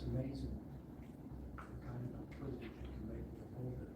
amazing the kind of improvement you can make with a bulldozer.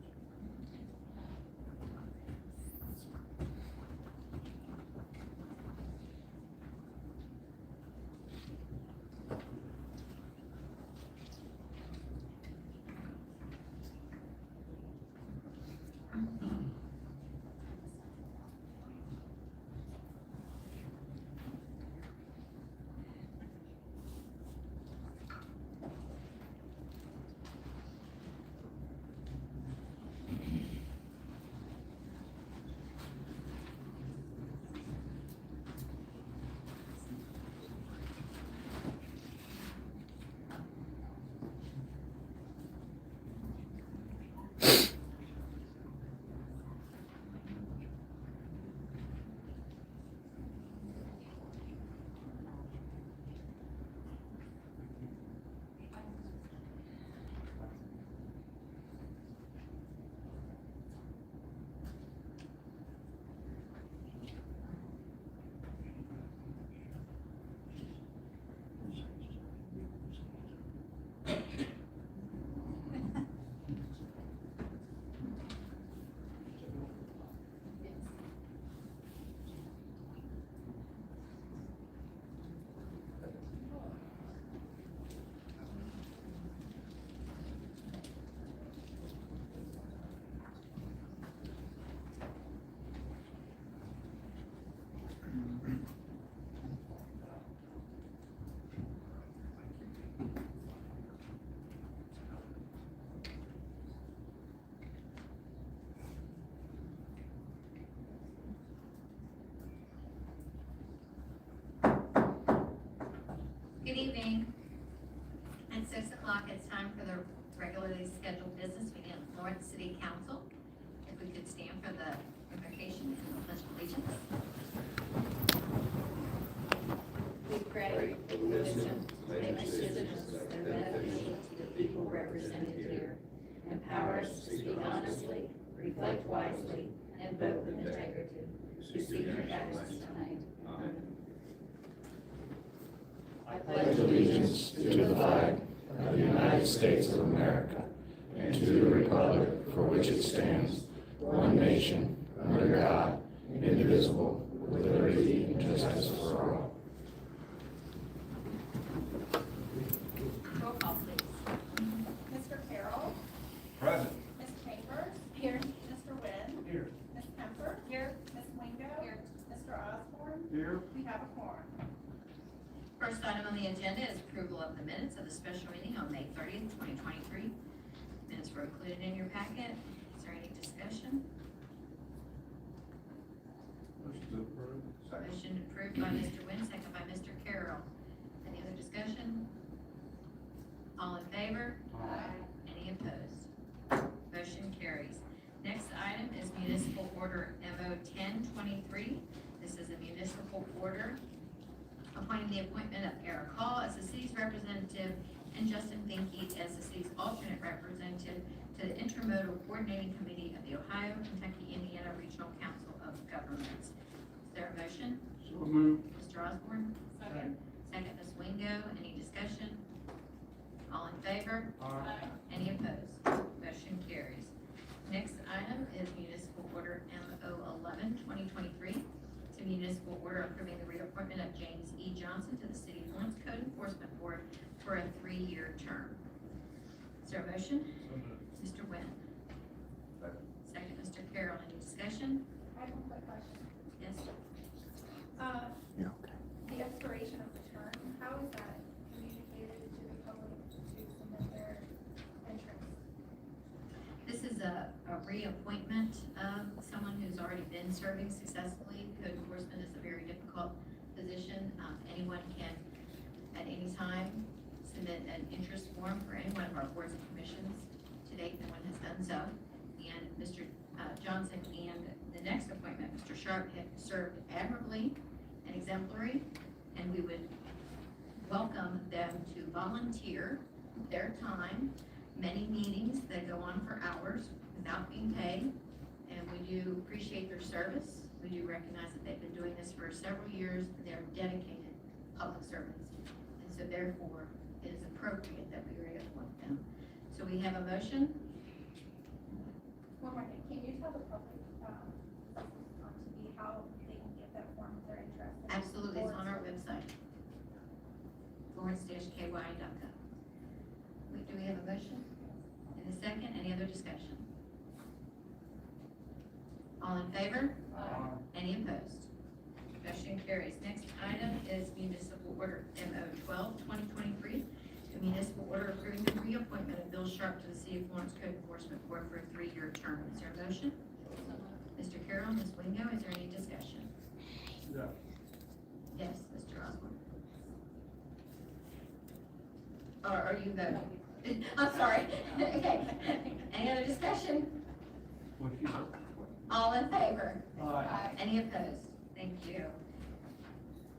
Good evening. At 6 o'clock, it's time for the regularly scheduled business meeting of Florence City Council. If we could stand for the invocation and the pledge of allegiance. We pray for wisdom to make decisions that benefit the people represented here. Empower us to speak honestly, reflect wisely, and vote with integrity. We seek your guidance tonight. Amen. I pledge allegiance to the flag of the United States of America and to the republic for which it stands, one nation, under God, indivisible, with liberty and justice for all. Roll call, please. Mr. Carroll. Present. Ms. Chambers. Here. Mr. Wynn. Here. Ms. Kemper. Here. Ms. Wingo. Here. Mr. Osborne. Here. We have a quorum. First item on the agenda is approval of the minutes of the special meeting on May 30th, 2023. Minutes were included in your packet. Is there any discussion? Motion to approve. Second. Motion approved by Mr. Wynn, second by Mr. Carroll. Any other discussion? All in favor? Any opposed? Motion carries. Next item is municipal order MO 1023. This is a municipal order appointing the appointment of Eric Hall as the city's representative and Justin Finke as the city's alternate representative to the Intermodal Coordinating Committee of the Ohio, Kentucky, Indiana Regional Council of Governments. Is there a motion? So moved. Mr. Osborne? Second. Second, Ms. Wingo. Any discussion? All in favor? Aye. Any opposed? Motion carries. Next item is municipal order MO 11-2023. It's a municipal order approving the reappointment of James E. Johnson to the City of Florence Code Enforcement Board for a 3-year term. Is there a motion? So moved. Mr. Wynn. Second. Second, Mr. Carroll. Any discussion? I have one quick question. Yes. The expiration of the term, how is that communicated to the public to submit their interest? This is a reappointment of someone who's already been serving successfully. Code enforcement is a very difficult position. Anyone can, at any time, submit an interest form for any one of our boards and commissions. To date, no one has done so. And Mr. Johnson and the next appointment, Mr. Sharp, have served admirably and exemplary, and we would welcome them to volunteer their time, many meetings that go on for hours without being paid, and we do appreciate their service. We do recognize that they've been doing this for several years, and they're dedicated public servants. And so therefore, it is appropriate that we reappoint them. So we have a motion. One more thing, can you tell the public, on TV how they can get that form if they're interested? Absolutely, it's on our website. Florence-KY.gov. Do we have a motion? In a second, any other discussion? All in favor? Any opposed? Motion carries. Next item is municipal order MO 12/2023. A municipal order approving the reappointment of Bill Sharp to the City of Florence Code Enforcement Board for a 3-year term. Is there a motion? Mr. Carroll, Ms. Wingo, is there any discussion? Yeah. Yes, Mr. Osborne. Or are you voting? I'm sorry. Okay. Any other discussion? What you All in favor? Aye. Any opposed? Thank you.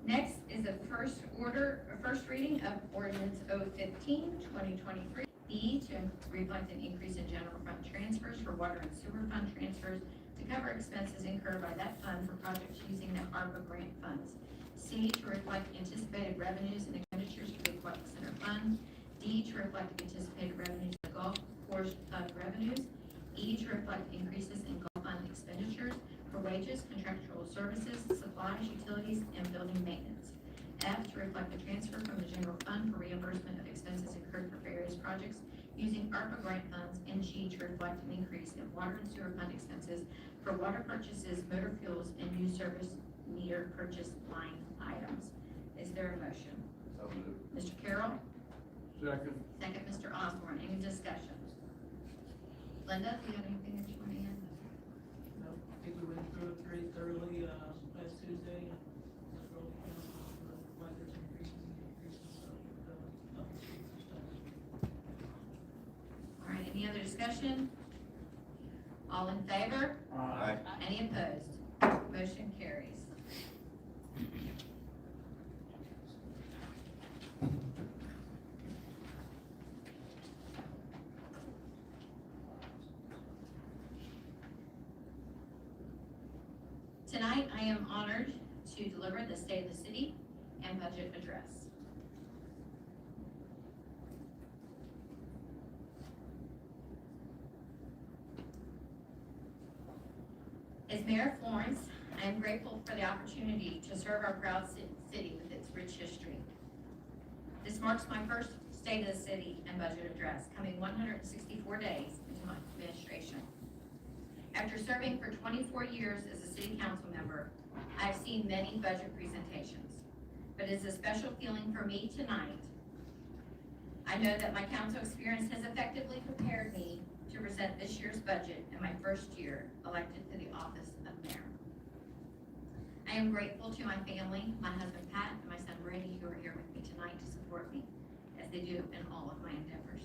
Next is a first reading of ordinance 015/2023. B, to reflect an increase in general fund transfers for water and sewer fund transfers to cover expenses incurred by that fund for projects using the ARPA grant funds. C, to reflect anticipated revenues and expenditures for the Aquatic Center Fund. D, to reflect anticipated revenues of the Golf Course Fund revenues. E, to reflect increases in Golf Fund expenditures for wages, contractual services, supplies, utilities, and building maintenance. F, to reflect the transfer from the general fund for reimbursement of expenses incurred for various projects using ARPA grant funds. And G, to reflect an increase in water and sewer fund expenses for water purchases, motor fuels, and new service meter purchase line items. Is there a motion? So moved. Mr. Carroll, Second. second Mr. Osborne. Any discussion? Linda, do you have anything that you want to add? No, I think we went through it pretty thoroughly, last Tuesday. Why there's increases, so, nothing strange. All right, any other discussion? All in favor? Aye. Any opposed? Motion carries. Tonight, I am honored to deliver the State of the City and Budget Address. As Mayor of Florence, I am grateful for the opportunity to serve our proud city with its rich history. This marks my first State of the City and Budget Address, coming 164 days into my administration. After serving for 24 years as a city council member, I've seen many budget presentations, but it's a special feeling for me tonight. I know that my council experience has effectively prepared me to present this year's budget in my first year elected to the office of mayor. I am grateful to my family, my husband Pat, and my son Brady, who are here with me tonight to support me, as they do in all of my endeavors.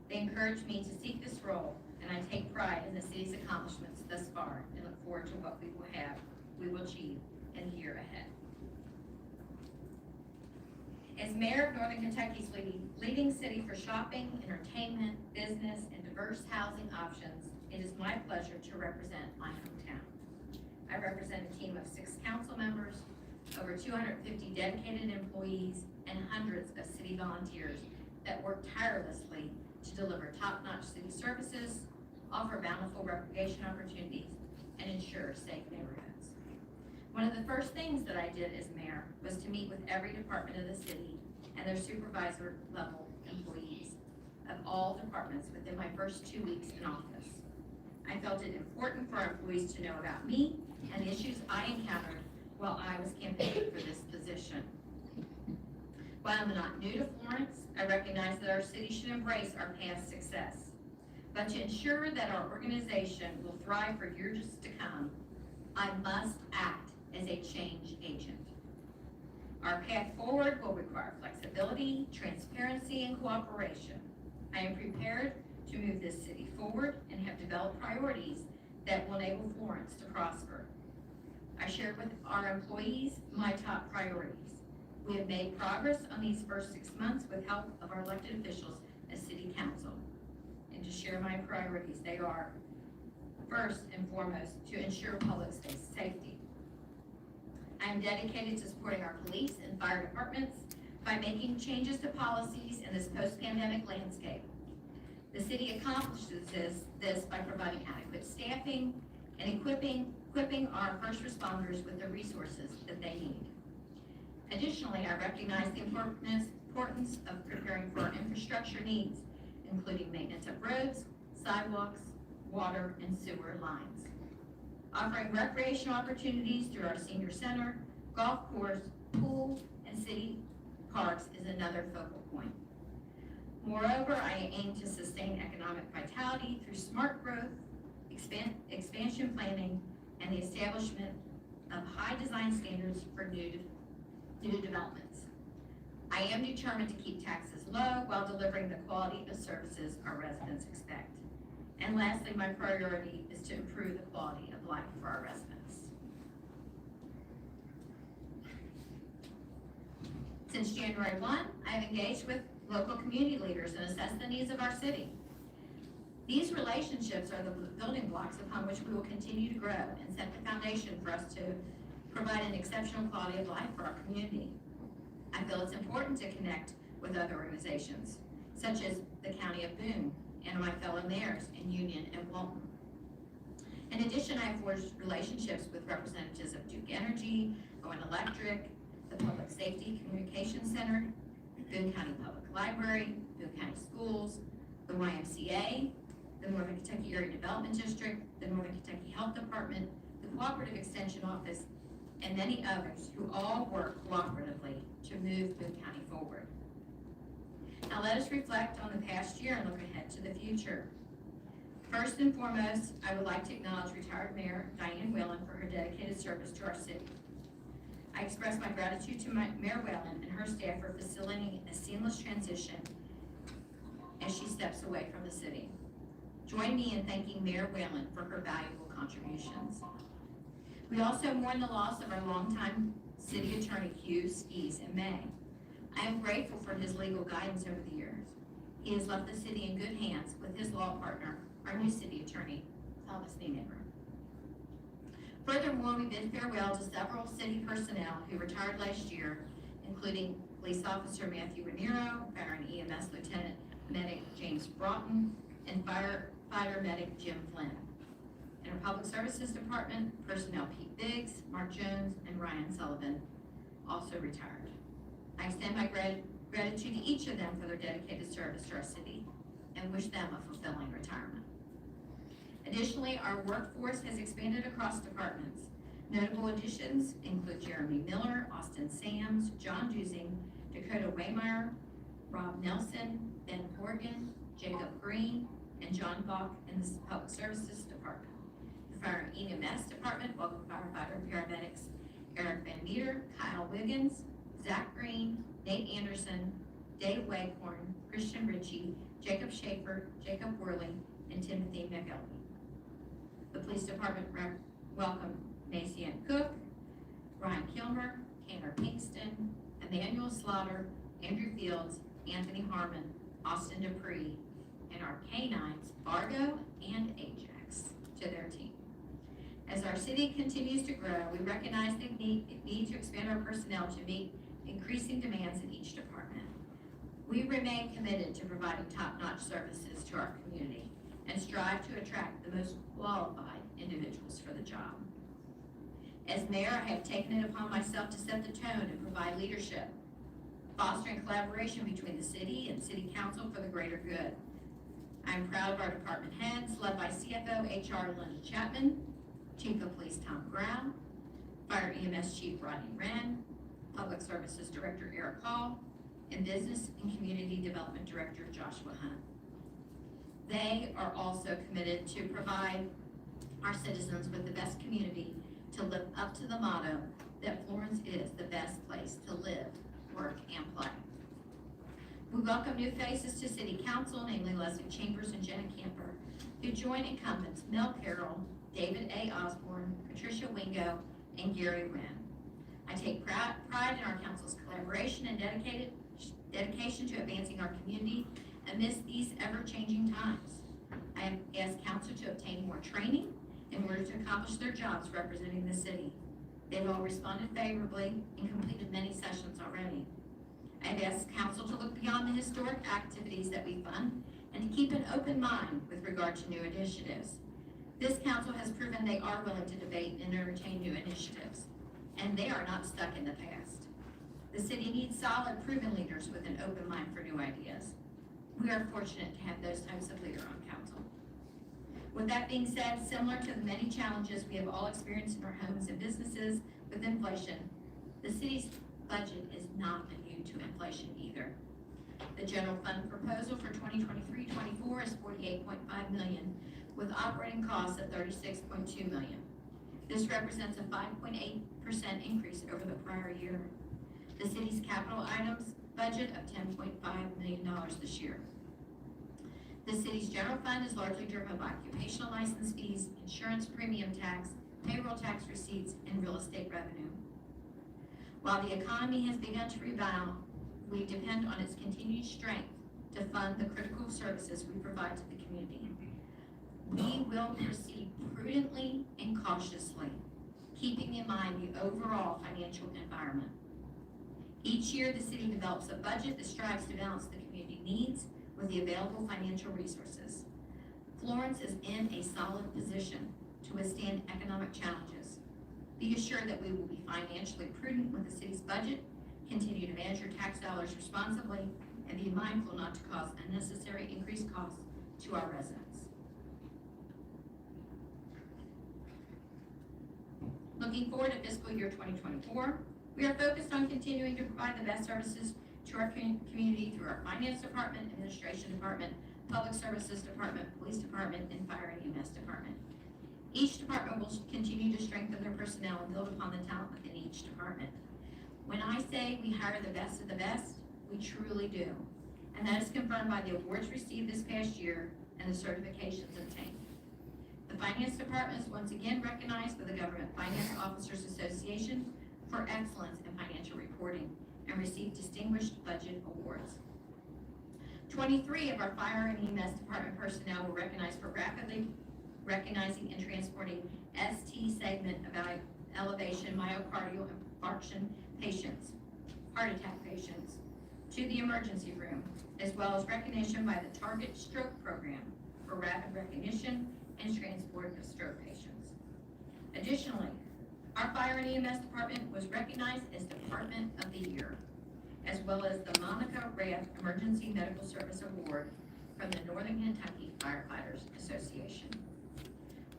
They encouraged me to seek this role, and I take pride in the city's accomplishments thus far and look forward to what we will achieve in the year ahead. As mayor of Northern Kentucky's leading city for shopping, entertainment, business, and diverse housing options, it is my pleasure to represent my hometown. I represent a team of 6 council members, over 250 dedicated employees, and hundreds of city volunteers that work tirelessly to deliver top-notch city services, offer bountiful recreation opportunities, and ensure safe neighborhoods. One of the first things that I did as mayor was to meet with every department of the city and their supervisor level employees of all departments within my first 2 weeks in office. I felt it important for our employees to know about me and the issues I encountered while I was campaigning for this position. While I'm not new to Florence, I recognize that our city should embrace our past success. But to ensure that our organization will thrive for years to come, I must act as a change agent. Our path forward will require flexibility, transparency, and cooperation. I am prepared to move this city forward and have developed priorities that will enable Florence to prosper. I shared with our employees my top priorities. We have made progress on these first 6 months with help of our elected officials as city council. And to share my priorities, they are, first and foremost, to ensure public safety. I am dedicated to supporting our police and fire departments by making changes to policies in this post-pandemic landscape. The city accomplishes this by providing adequate staffing and equipping our first responders with the resources that they need. Additionally, I recognize the importance of preparing for our infrastructure needs, including maintenance of roads, sidewalks, water, and sewer lines. Offering recreational opportunities through our senior center, golf course, pool, and city parks is another focal point. Moreover, I aim to sustain economic vitality through smart growth, expansion planning, and the establishment of high design standards for new developments. I am determined to keep taxes low while delivering the quality of services our residents expect. And lastly, my priority is to improve the quality of life for our residents. Since January 1, I have engaged with local community leaders and assessed the needs of our city. These relationships are the building blocks upon which we will continue to grow and set the foundation for us to provide an exceptional quality of life for our community. I feel it's important to connect with other organizations, such as the County of Boone and my fellow mayors in Union and Walton. In addition, I have forged relationships with representatives of Duke Energy, Owen Electric, the Public Safety Communications Center, Boone County Public Library, Boone County Schools, the YMCA, the Northern Kentucky Area Development District, the Northern Kentucky Health Department, the Cooperative Extension Office, and many others who all work cooperatively to move Boone County forward. Now let us reflect on the past year and look ahead to the future. First and foremost, I would like to acknowledge retired Mayor Diane Whelan for her dedicated service to our city. I express my gratitude to Mayor Whelan and her staff for facilitating a seamless transition as she steps away from the city. Join me in thanking Mayor Whelan for her valuable contributions. We also mourn the loss of our longtime city attorney, Hugh Skees, in May. I am grateful for his legal guidance over the years. He has left the city in good hands with his law partner, our new city attorney, Thomas Niemeyer. Furthermore, we bid farewell to several city personnel who retired last year, including Police Officer Matthew Raniero, Fire and EMS Lieutenant Medic James Broughton, and Firefighter Medic Jim Flynn. In our Public Services Department, personnel Pete Biggs, Mark Jones, and Ryan Sullivan also retired. I extend my gratitude to each of them for their dedicated service to our city and wish them a fulfilling retirement. Additionally, our workforce has expanded across departments. Notable additions include Jeremy Miller, Austin Sams, John Dusing, Dakota Waymeyer, Rob Nelson, Ben Horgan, Jacob Green, and John Bach in the Public Services Department. The Fire and EMS Department welcome firefighter and paramedics Eric Van Meter, Kyle Wiggins, Zach Green, Nate Anderson, Dave Waghorn, Christian Ritchie, Jacob Schaefer, Jacob Worley, and Timothy McElvey. The Police Department welcome Macy Ann Cook, Ryan Kilmer, Tanner Pinkston, Emmanuel Slaughter, Andrew Fields, Anthony Harmon, Austin Dupree, and our canines, Fargo and Ajax, to their team. As our city continues to grow, we recognize the need to expand our personnel to meet increasing demands in each department. We remain committed to providing top-notch services to our community and strive to attract the most qualified individuals for the job. As mayor, I have taken it upon myself to set the tone and provide leadership, fostering collaboration between the city and city council for the greater good. I am proud of our department heads, led by CFO HR Linda Chapman, Chief of Police Tom Brown, Fire EMS Chief Rodney Wren, Public Services Director Eric Hall, and Business and Community Development Director Joshua Hunt. They are also committed to provide our citizens with the best community to live up to the motto that Florence is the best place to live, work, and play. We welcome new faces to City Council, namely Leslie Chambers and Jenna Camper, who join incumbents Mel Carroll, David A. Osborne, Patricia Wingo, and Gary Wynn. I take pride in our council's collaboration and dedication to advancing our community amidst these ever-changing times. I have asked council to obtain more training in order to accomplish their jobs representing the city. They've all responded favorably and completed many sessions already. I've asked council to look beyond the historic activities that we fund and to keep an open mind with regard to new initiatives. This council has proven they are willing to debate and entertain new initiatives, and they are not stuck in the past. The city needs solid, proven leaders with an open mind for new ideas. We are fortunate to have those types of leader on council. With that being said, similar to the many challenges we have all experienced in our homes and businesses with inflation, the city's budget is not immune to inflation either. The general fund proposal for 2023-24 is $48.5 million, with operating costs of $36.2 million. This represents a 5.8% increase over the prior year. The city's capital items budget of $10.5 million this year. The city's general fund is largely driven by occupational license fees, insurance premium tax, payroll tax receipts, and real estate revenue. While the economy has begun to rebound, we depend on its continued strength to fund the critical services we provide to the community. We will proceed prudently and cautiously, keeping in mind the overall financial environment. Each year, the city develops a budget that strives to balance the community needs with the available financial resources. Florence is in a solid position to withstand economic challenges. Be assured that we will be financially prudent with the city's budget, continue to manage your tax dollars responsibly, and be mindful not to cause unnecessary increased costs to our residents. Looking forward to fiscal year 2024, we are focused on continuing to provide the best services to our community through our finance department, administration department, public services department, police department, and fire and EMS department. Each department will continue to strengthen their personnel and build upon the talent within each department. When I say we hire the best of the best, we truly do. And that is confirmed by the awards received this past year and the certifications obtained. The finance department is once again recognized by the Government Finance Officers Association for excellence in financial reporting and received distinguished budget awards. 23 of our fire and EMS department personnel were recognized for rapidly recognizing and transporting ST segment elevation myocardial infarction patients, heart attack patients, to the emergency room, as well as recognition by the Target Stroke Program for rapid recognition and transport of stroke patients. Additionally, our fire and EMS department was recognized as Department of the Year, as well as the Monica Rath Emergency Medical Service Award from the Northern Kentucky Firefighters Association.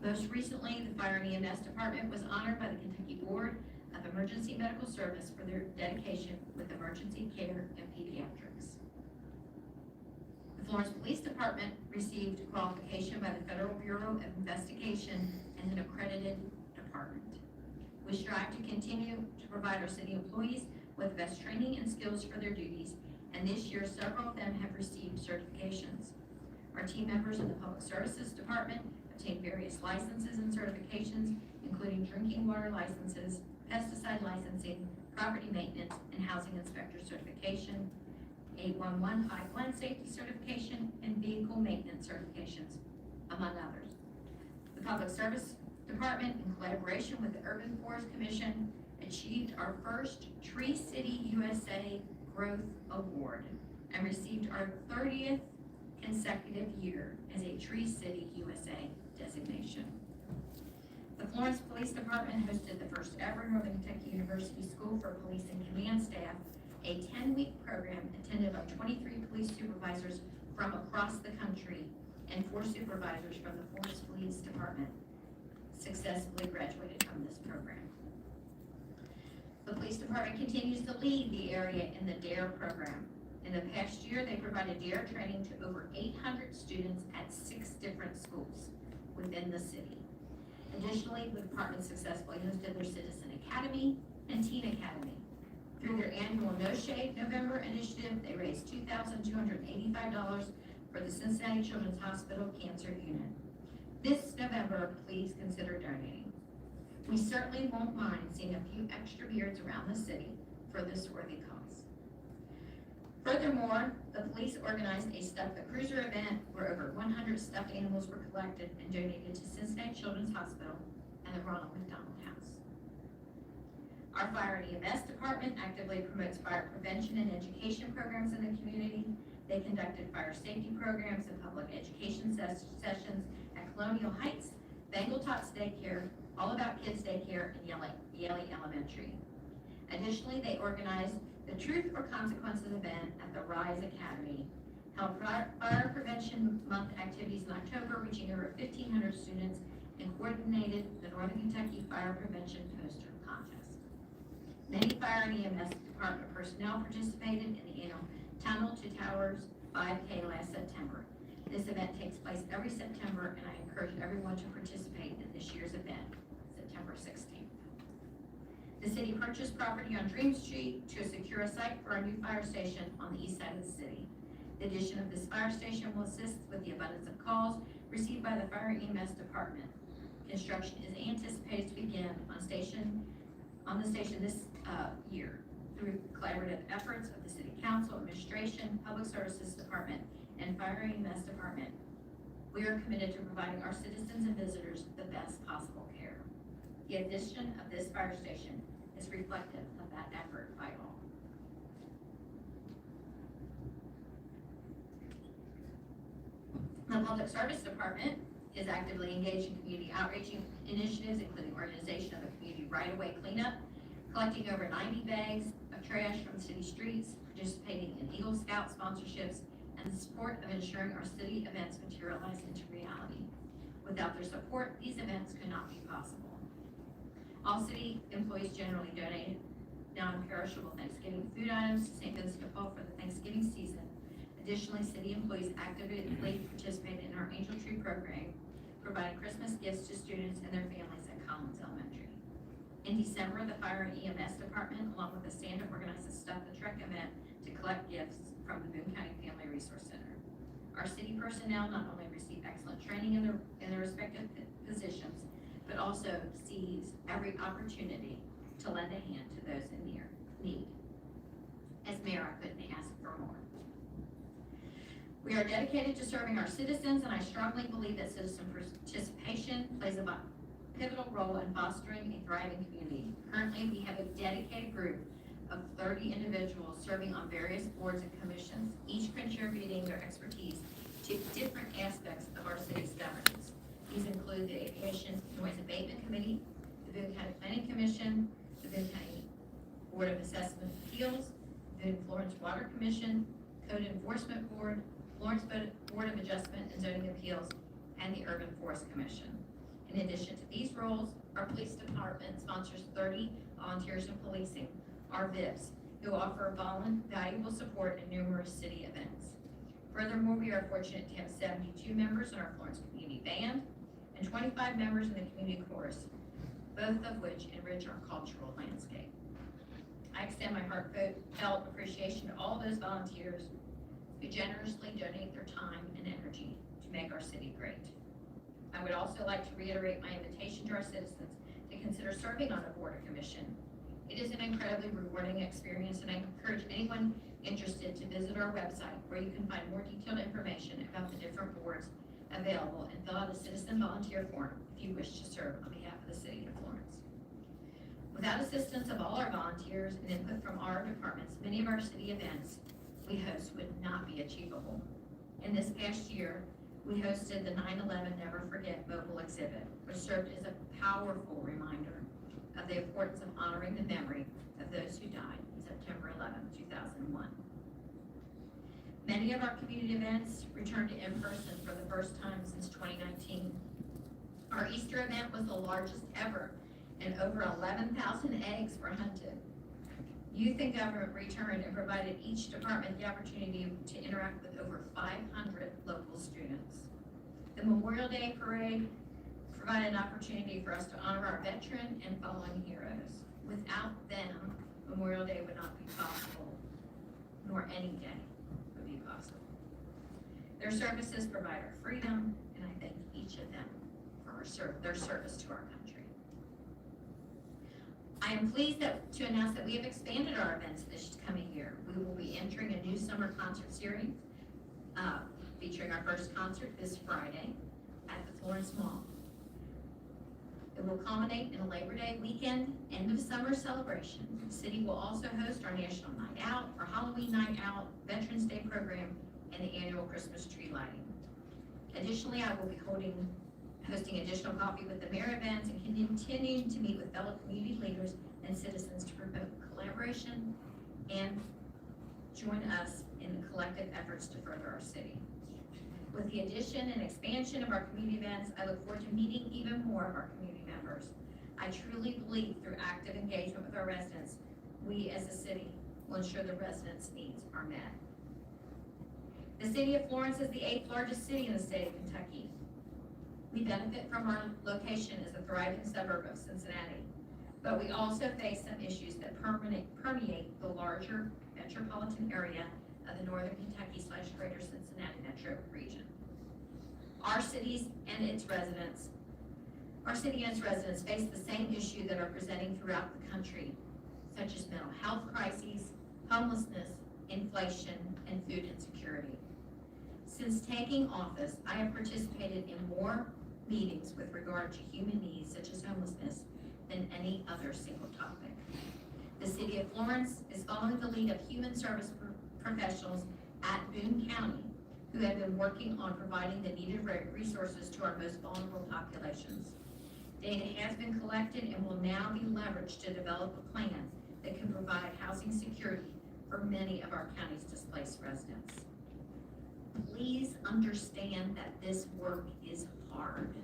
Most recently, the fire and EMS department was honored by the Kentucky Board of Emergency Medical Service for their dedication with emergency care and pediatrics. The Florence Police Department received qualification by the Federal Bureau of Investigation as an accredited department. We strive to continue to provide our city employees with the best training and skills for their duties, and this year several of them have received certifications. Our team members in the Public Services Department obtained various licenses and certifications, including drinking water licenses, pesticide licensing, property maintenance, and housing inspector certification, 81151 safety certification, and vehicle maintenance certifications, among others. The Public Service Department, in collaboration with the Urban Forest Commission, achieved our first Tree City USA Growth Award and received our 30th consecutive year as a Tree City USA designation. The Florence Police Department hosted the first ever Northern Kentucky University School for Police and Command Staff, a 10-week program attended by 23 police supervisors from across the country and 4 supervisors from the Florence Police Department successfully graduated from this program. The police department continues to lead the area in the DARE program. In the past year, they provided DARE training to over 800 students at 6 different schools within the city. Additionally, the department successfully hosted their Citizen Academy and Teen Academy. Through their annual No Shade November initiative, they raised $2,285 for the Cincinnati Children's Hospital Cancer Unit. This November, please consider donating. We certainly won't mind seeing a few extra beards around the city for this worthy cause. Furthermore, the police organized a Stuff the Cruiser event where over 100 stuffed animals were collected and donated to Cincinnati Children's Hospital and the Ronald McDonald House. Our fire and EMS department actively promotes fire prevention and education programs in the community. They conducted fire safety programs and public education sessions at Colonial Heights, Bengal Tots Daycare, All About Kids Daycare, and Yale Elementary. Additionally, they organized the Truth or Consequences event at the Rise Academy, held Fire Prevention Month activities in October, reaching over 1,500 students, and coordinated the Northern Kentucky Fire Prevention Poster Contest. Many fire and EMS department personnel participated in the annual Tunnel to Towers 5K last September. This event takes place every September, and I encourage everyone to participate in this year's event, September 16th. The city purchased property on Dream Street to secure a site for our new fire station on the east side of the city. The addition of this fire station will assist with the abundance of calls received by the fire EMS department. Construction is anticipated to begin on the station this year through collaborative efforts of the city council, administration, public services department, and fire EMS department. We are committed to providing our citizens and visitors the best possible care. The addition of this fire station is reflective of that effort by all. The Public Service Department is actively engaged in community outreach initiatives, including organization of a community right-of-way cleanup, collecting over 90 bags of trash from city streets, participating in Eagle Scout sponsorships, and the support of ensuring our city events materialize into reality. Without their support, these events could not be possible. All city employees generally donated non-perishable Thanksgiving food items to St. Vincent de Paul for the Thanksgiving season. Additionally, city employees actively participated in our Angel Tree program, providing Christmas gifts to students and their families at Collins Elementary. In December, the Fire and EMS Department, along with the Santa, organized a Stuff the Truck event to collect gifts from the Boone County Family Resource Center. Our city personnel not only receive excellent training in their respective positions, but also seize every opportunity to lend a hand to those in need. As mayor, I couldn't ask for more. We are dedicated to serving our citizens, and I strongly believe that citizen participation plays a pivotal role in fostering a thriving community. Currently, we have a dedicated group of 30 individuals serving on various boards and commissions, each contributing their expertise to different aspects of our city's governance. These include the Aviation Noise Abatement Committee, the Boone County Planning Commission, the Boone County Board of Assessment Appeals, the Florence Water Commission, Code Enforcement Board, Florence Board of Adjustment and Zoning Appeals, and the Urban Forest Commission. In addition to these roles, our police department sponsors 30 Volunteers in Policing, our VIPs, who offer valuable support in numerous city events. Furthermore, we are fortunate to have 72 members in our Florence Community Band and 25 members in the Community Chorus, both of which enrich our cultural landscape. I extend my heartfelt appreciation to all those volunteers who generously donate their time and energy to make our city great. I would also like to reiterate my invitation to our citizens to consider serving on a board or commission. It is an incredibly rewarding experience, and I encourage anyone interested to visit our website where you can find more detailed information about the different boards available and fill out a citizen volunteer form if you wish to serve on behalf of the city of Florence. Without assistance of all our volunteers and input from our departments, many of our city events we host would not be achievable. In this past year, we hosted the 9/11 Never Forget mobile exhibit, which served as a powerful reminder of the importance of honoring the memory of those who died on September 11, 2001. Many of our community events returned to in-person for the first time since 2019. Our Easter event was the largest ever, and over 11,000 eggs were hunted. Youth and government returned and provided each department the opportunity to interact with over 500 local students. The Memorial Day Parade provided an opportunity for us to honor our veteran and fallen heroes. Without them, Memorial Day would not be possible, nor any day would be possible. Their services provide our freedom, and I thank each of them for their service to our country. I am pleased to announce that we have expanded our events this coming year. We will be entering a new summer concert series featuring our first concert this Friday at the Florence Mall. It will culminate in a Labor Day weekend, end of summer celebration. The city will also host our National Night Out, our Halloween Night Out, Veterans Day program, and the annual Christmas tree lighting. Additionally, I will be hosting additional coffee with the mayor events and continuing to meet with fellow community leaders and citizens to promote collaboration and join us in the collective efforts to further our city. With the addition and expansion of our community events, I look forward to meeting even more of our community members. I truly believe through active engagement with our residents, we as a city will ensure the residents' needs are met. The city of Florence is the 8th largest city in the state of Kentucky. We benefit from our location as a thriving suburb of Cincinnati, but we also face some issues that permeate the larger metropolitan area of the northern Kentucky/greater Cincinnati metro region. Our city and its residents face the same issue that are presenting throughout the country, such as mental health crises, homelessness, inflation, and food insecurity. Since taking office, I have participated in more meetings with regard to human needs such as homelessness than any other single topic. The city of Florence is following the lead of human service professionals at Boone County who have been working on providing the needed resources to our most vulnerable populations. Data has been collected and will now be leveraged to develop a plan that can provide housing security for many of our county's displaced residents. Please understand that this work is hard.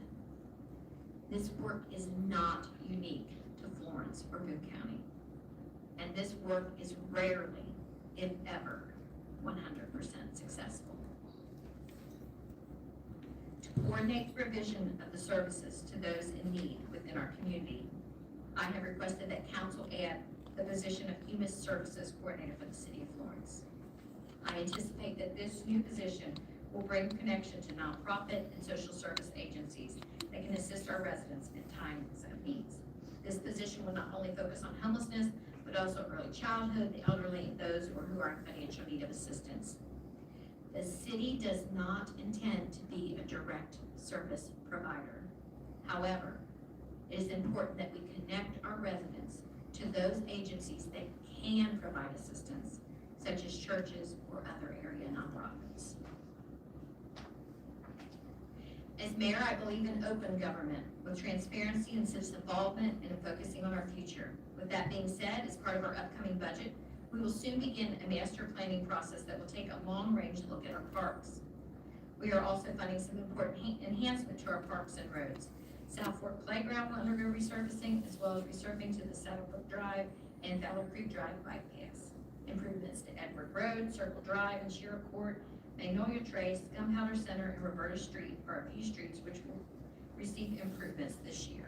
This work is not unique to Florence or Boone County. And this work is rarely, if ever, 100% successful. To coordinate the provision of the services to those in need within our community, I have requested that council add the position of Human Services Coordinator for the City of Florence. I anticipate that this new position will bring connection to nonprofit and social service agencies that can assist our residents in times of needs. This position will not only focus on homelessness, but also early childhood, the elderly, and those who are in financial need of assistance. The city does not intend to be a direct service provider. However, it is important that we connect our residents to those agencies that can provide assistance, such as churches or other area nonprofits. As mayor, I believe in open government with transparency and citizen involvement and in focusing on our future. With that being said, as part of our upcoming budget, we will soon begin a master planning process that will take a long-range look at our parks. We are also funding some important enhancement to our parks and roads. South Fork Playground will undergo resurfacing, as well as resurfacing to the Saddlebrook Drive and Fowler Creek Drive bike paths. Improvements to Edward Road, Circle Drive, and Shira Court, Magnolia Trace, Gunpowder Center, and Roberta Street are a few streets which will receive improvements this year.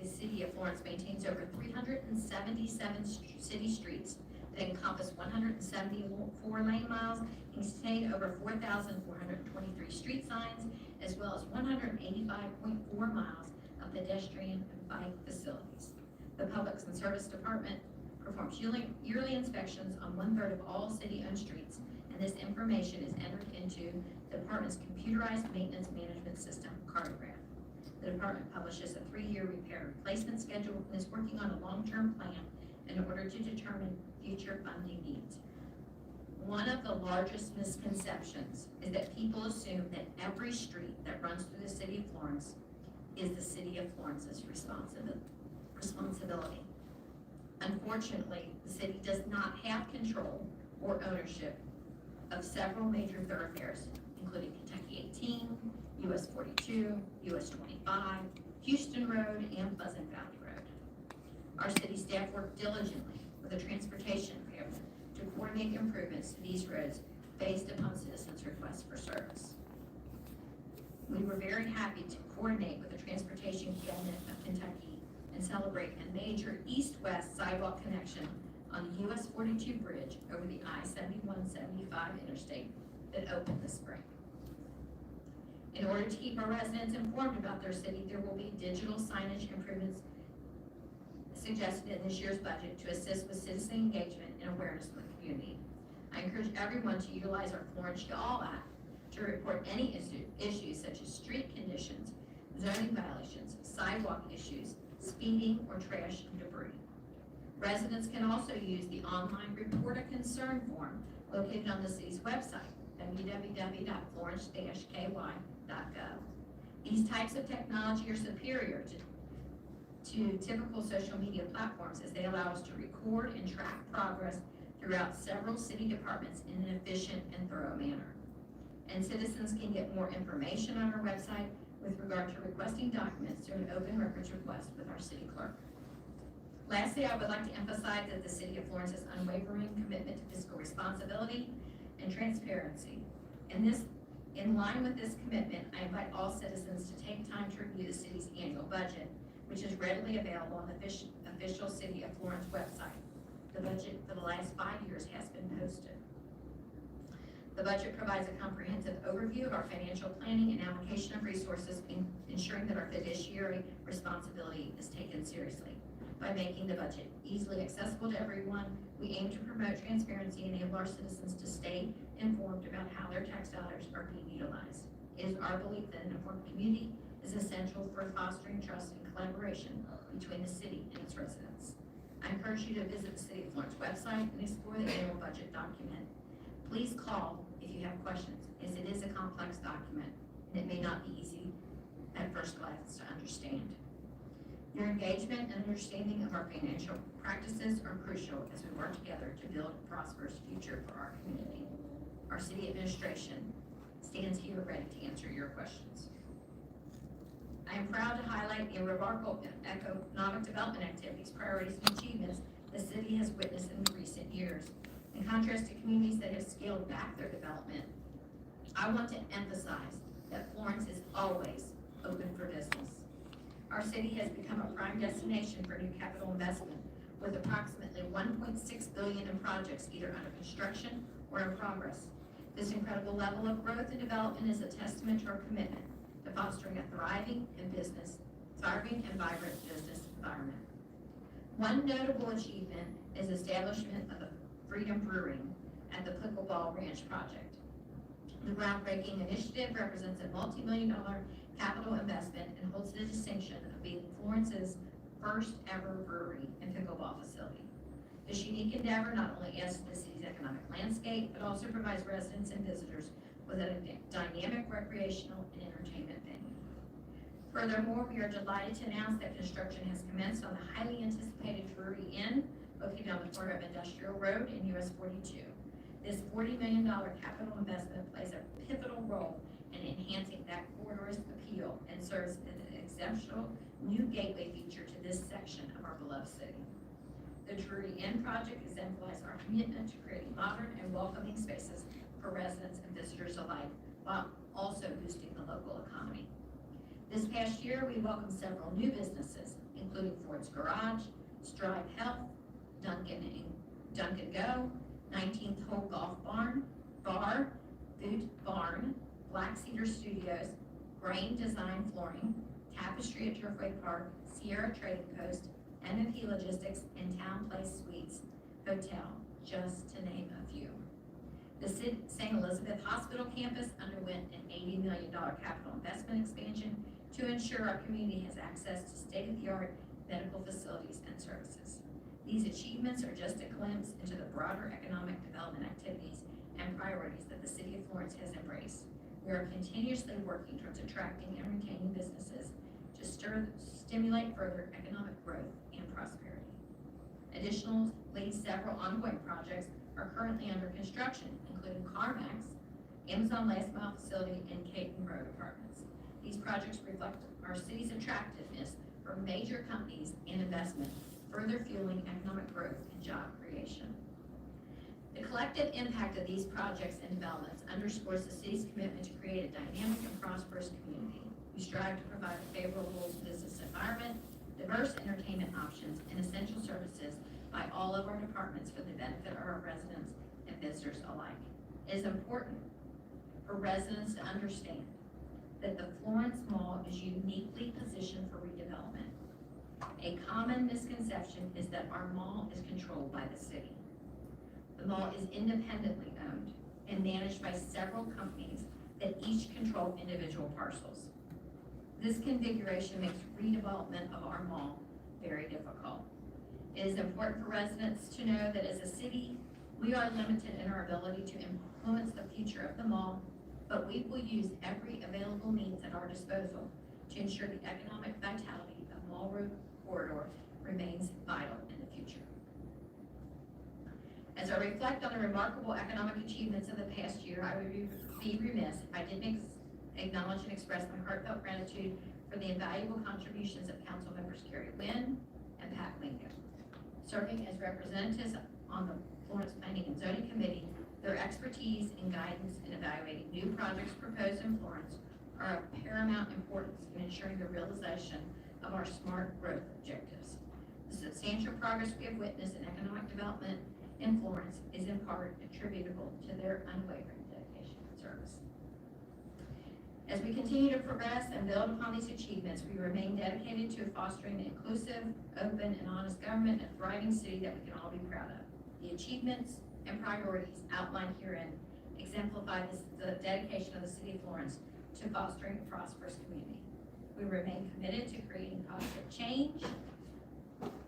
The city of Florence maintains over 377 city streets that encompass 174 lane miles and contain over 4,423 street signs, as well as 185.4 miles of pedestrian and bike facilities. The Public and Service Department performs yearly inspections on 1/3 of all city-owned streets, and this information is entered into the department's computerized maintenance management system, Cartograph. The department publishes a 3-year repair and replacement schedule and is working on a long-term plan in order to determine future funding needs. One of the largest misconceptions is that people assume that every street that runs through the city of Florence is the city of Florence's responsibility. Unfortunately, the city does not have control or ownership of several major thoroughfares, including Kentucky 18, US 42, US 25, Houston Road, and Pleasant Valley Road. Our city staff worked diligently with a transportation department to coordinate improvements to these roads based upon citizens' requests for service. We were very happy to coordinate with the Transportation Cabinet of Kentucky and celebrate a major east-west sidewalk connection on the US 42 bridge over the I-71-75 interstate that opened this spring. In order to keep our residents informed about their city, there will be digital signage improvements suggested in this year's budget to assist with citizen engagement and awareness in the community. I encourage everyone to utilize our Florence You All app to report any issues such as street conditions, zoning violations, sidewalk issues, speeding, or trash and debris. Residents can also use the online Report a Concern form located on the city's website, www.florence-ky.gov. These types of technology are superior to typical social media platforms as they allow us to record and track progress throughout several city departments in an efficient and thorough manner. And citizens can get more information on our website with regard to requesting documents through an open records request with our city clerk. Lastly, I would like to emphasize that the City of Florence's unwavering commitment to fiscal responsibility and transparency. In line with this commitment, I invite all citizens to take time to review the city's annual budget, which is readily available on the official City of Florence website. The budget for the last 5 years has been posted. The budget provides a comprehensive overview of our financial planning and allocation of resources, ensuring that our fiduciary responsibility is taken seriously. By making the budget easily accessible to everyone, we aim to promote transparency and enable our citizens to stay informed about how their tax dollars are being utilized. It is our belief that an informed community is essential for fostering trust and collaboration between the city and its residents. I encourage you to visit the City of Florence website and explore the annual budget document. Please call if you have questions, as it is a complex document and it may not be easy at first glance to understand. Your engagement and understanding of our financial practices are crucial as we work together to build a prosperous future for our community. Our city administration stands here ready to answer your questions. I am proud to highlight the remarkable economic development activities, priorities, and achievements the city has witnessed in recent years. In contrast to communities that have scaled back their development, I want to emphasize that Florence is always open for business. Our city has become a prime destination for new capital investment, with approximately $1.6 billion in projects either under construction or in progress. This incredible level of growth and development is a testament to our commitment to fostering a thriving and vibrant business environment. One notable achievement is establishment of the Freedom Brewing at the Pickleball Ranch project. The groundbreaking initiative represents a multi-million-dollar capital investment and holds the distinction of being Florence's first ever brewery and pickleball facility. This unique endeavor not only adds to the city's economic landscape, but also provides residents and visitors with a dynamic recreational and entertainment venue. Furthermore, we are delighted to announce that construction has commenced on the highly anticipated Drury Inn, located on the corner of Industrial Road and US 42. This $40 million capital investment plays a pivotal role in enhancing that corridor's appeal and serves as an exceptional new gateway feature to this section of our beloved city. The Drury Inn project exemplifies our commitment to creating modern and welcoming spaces for residents and visitors alike, while also boosting the local economy. This past year, we welcomed several new businesses, including Ford's Garage, Strive Health, Dunkin' Go, 19th Hole Golf Bar, Boot Barn, Black Cedar Studios, Grain Design Flooring, Tapestry at Turfway Park, Sierra Trading Post, M&P Logistics, and Town Place Suites Hotel, just to name a few. The St. Elizabeth Hospital campus underwent an $80 million capital investment expansion to ensure our community has access to state-of-the-art medical facilities and services. These achievements are just a glimpse into the broader economic development activities and priorities that the City of Florence has embraced. We are continuously working towards attracting and retaining businesses to stimulate further economic growth and prosperity. Additionally, several ongoing projects are currently under construction, including CarMax, Amazon Last Mile Facility, and Caton Road Apartments. These projects reflect our city's attractiveness for major companies and investment, further fueling economic growth and job creation. The collective impact of these projects and developments underscores the city's commitment to create a dynamic and prosperous community. We strive to provide a favorable business environment, diverse entertainment options, and essential services by all of our departments for the benefit of our residents and visitors alike. It is important for residents to understand that the Florence Mall is uniquely positioned for redevelopment. A common misconception is that our mall is controlled by the city. The mall is independently owned and managed by several companies that each control individual parcels. This configuration makes redevelopment of our mall very difficult. It is important for residents to know that as a city, we are limited in our ability to influence the future of the mall, but we will use every available means at our disposal to ensure the economic vitality of Mall Road corridor remains vital in the future. As I reflect on the remarkable economic achievements of the past year, I would be remiss if I didn't acknowledge and express my heartfelt gratitude for the invaluable contributions of council members Carrie Wynn and Pat Wingo. Serving as representatives on the Florence Planning and Zoning Committee, their expertise and guidance in evaluating new projects proposed in Florence are of paramount importance in ensuring the realization of our smart growth objectives. The substantial progress we have witnessed in economic development in Florence is in part attributable to their unwavering dedication and service. As we continue to progress and build upon these achievements, we remain dedicated to fostering an inclusive, open, and honest government and a thriving city that we can all be proud of. The achievements and priorities outlined herein exemplify the dedication of the City of Florence to fostering a prosperous community. We remain committed to creating positive change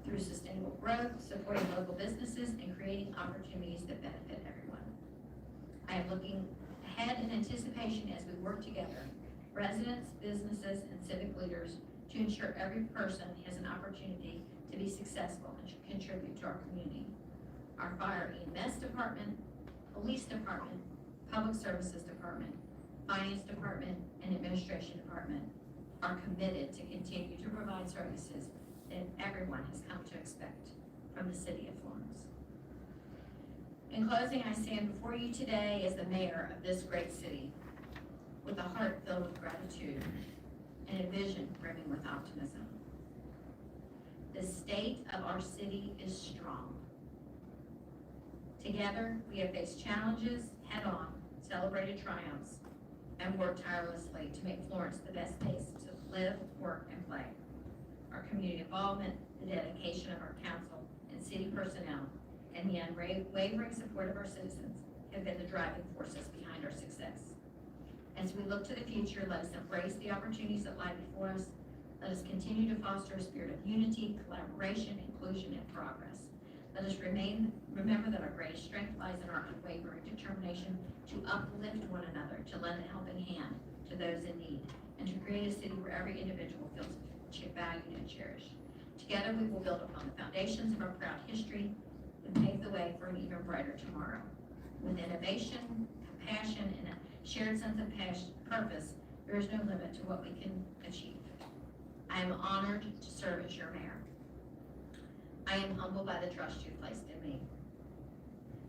through sustainable growth, supporting local businesses, and creating opportunities that benefit everyone. I am looking ahead in anticipation as we work together, residents, businesses, and civic leaders, to ensure every person has an opportunity to be successful and to contribute to our community. Our fire EMS department, police department, public services department, finance department, and administration department are committed to continue to provide services that everyone has come to expect from the City of Florence. In closing, I stand before you today as the mayor of this great city with a heart filled with gratitude and a vision brimming with optimism. The state of our city is strong. Together, we have faced challenges head-on, celebrated triumphs, and worked tirelessly to make Florence the best place to live, work, and play. Our community involvement, the dedication of our council and city personnel, and the unwavering support of our citizens have been the driving forces behind our success. As we look to the future, let us embrace the opportunities that lie before us. Let us continue to foster a spirit of unity, collaboration, inclusion, and progress. Let us remember that our greatest strength lies in our unwavering determination to uplift one another, to lend a helping hand to those in need, and to create a city where every individual feels valued and cherished. Together, we will build upon the foundations of our proud history and pave the way for an even brighter tomorrow. With innovation, compassion, and a shared sense of purpose, there is no limit to what we can achieve. I am honored to serve as your mayor. I am humbled by the trust you placed in me.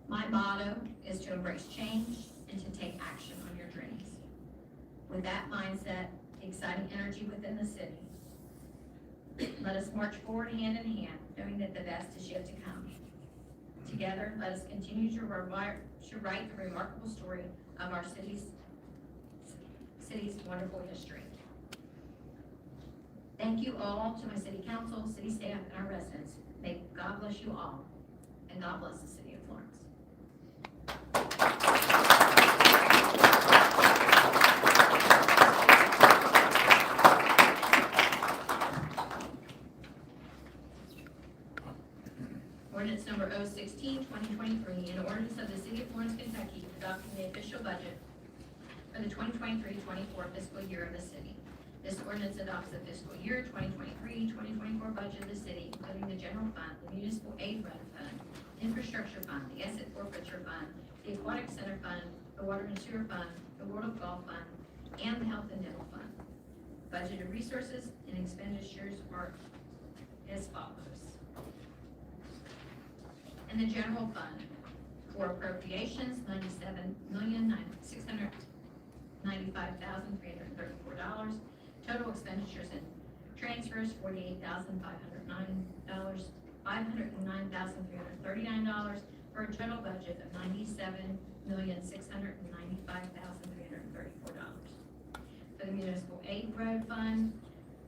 My motto is to embrace change and to take action on your dreams. With that mindset, the exciting energy within the city, let us march forward hand in hand, knowing that the best is yet to come. Together, let us continue to write the remarkable story of our city's wonderful history. Thank you all to my city council, city staff, and our residents. May God bless you all, and God bless the City of Florence. Ordinance number 016-2023, an ordinance of the City of Florence, Kentucky, adopting the official budget for the 2023-24 fiscal year of the city. This ordinance adopts the fiscal year 2023-2024 budget of the city, including the general fund, the municipal aid fund, infrastructure fund, the asset forfeiture fund, the aquatic center fund, the water and sewer fund, the World of Golf fund, and the health and dental fund. Budgeted resources and expenditures are as follows. In the general fund, for appropriations, $97,695,334. Total expenditures and transfers, $48,509, $509,339, for a total budget of $97,695,334. For the municipal aid road fund,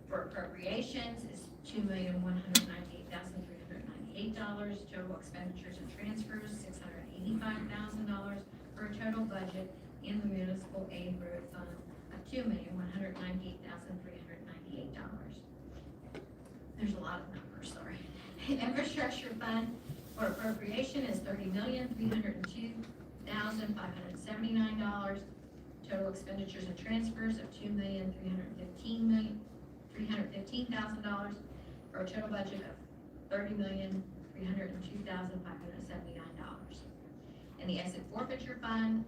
for appropriations is $2,198,398. Total expenditures and transfers, $685,000, for a total budget in the municipal aid road fund of $2,198,398. There's a lot of numbers, sorry. Infrastructure fund for appropriation is $30,302,579. Total expenditures and transfers of $2,315,000 for a total budget of $30,302,579. In the exit forfeiture fund,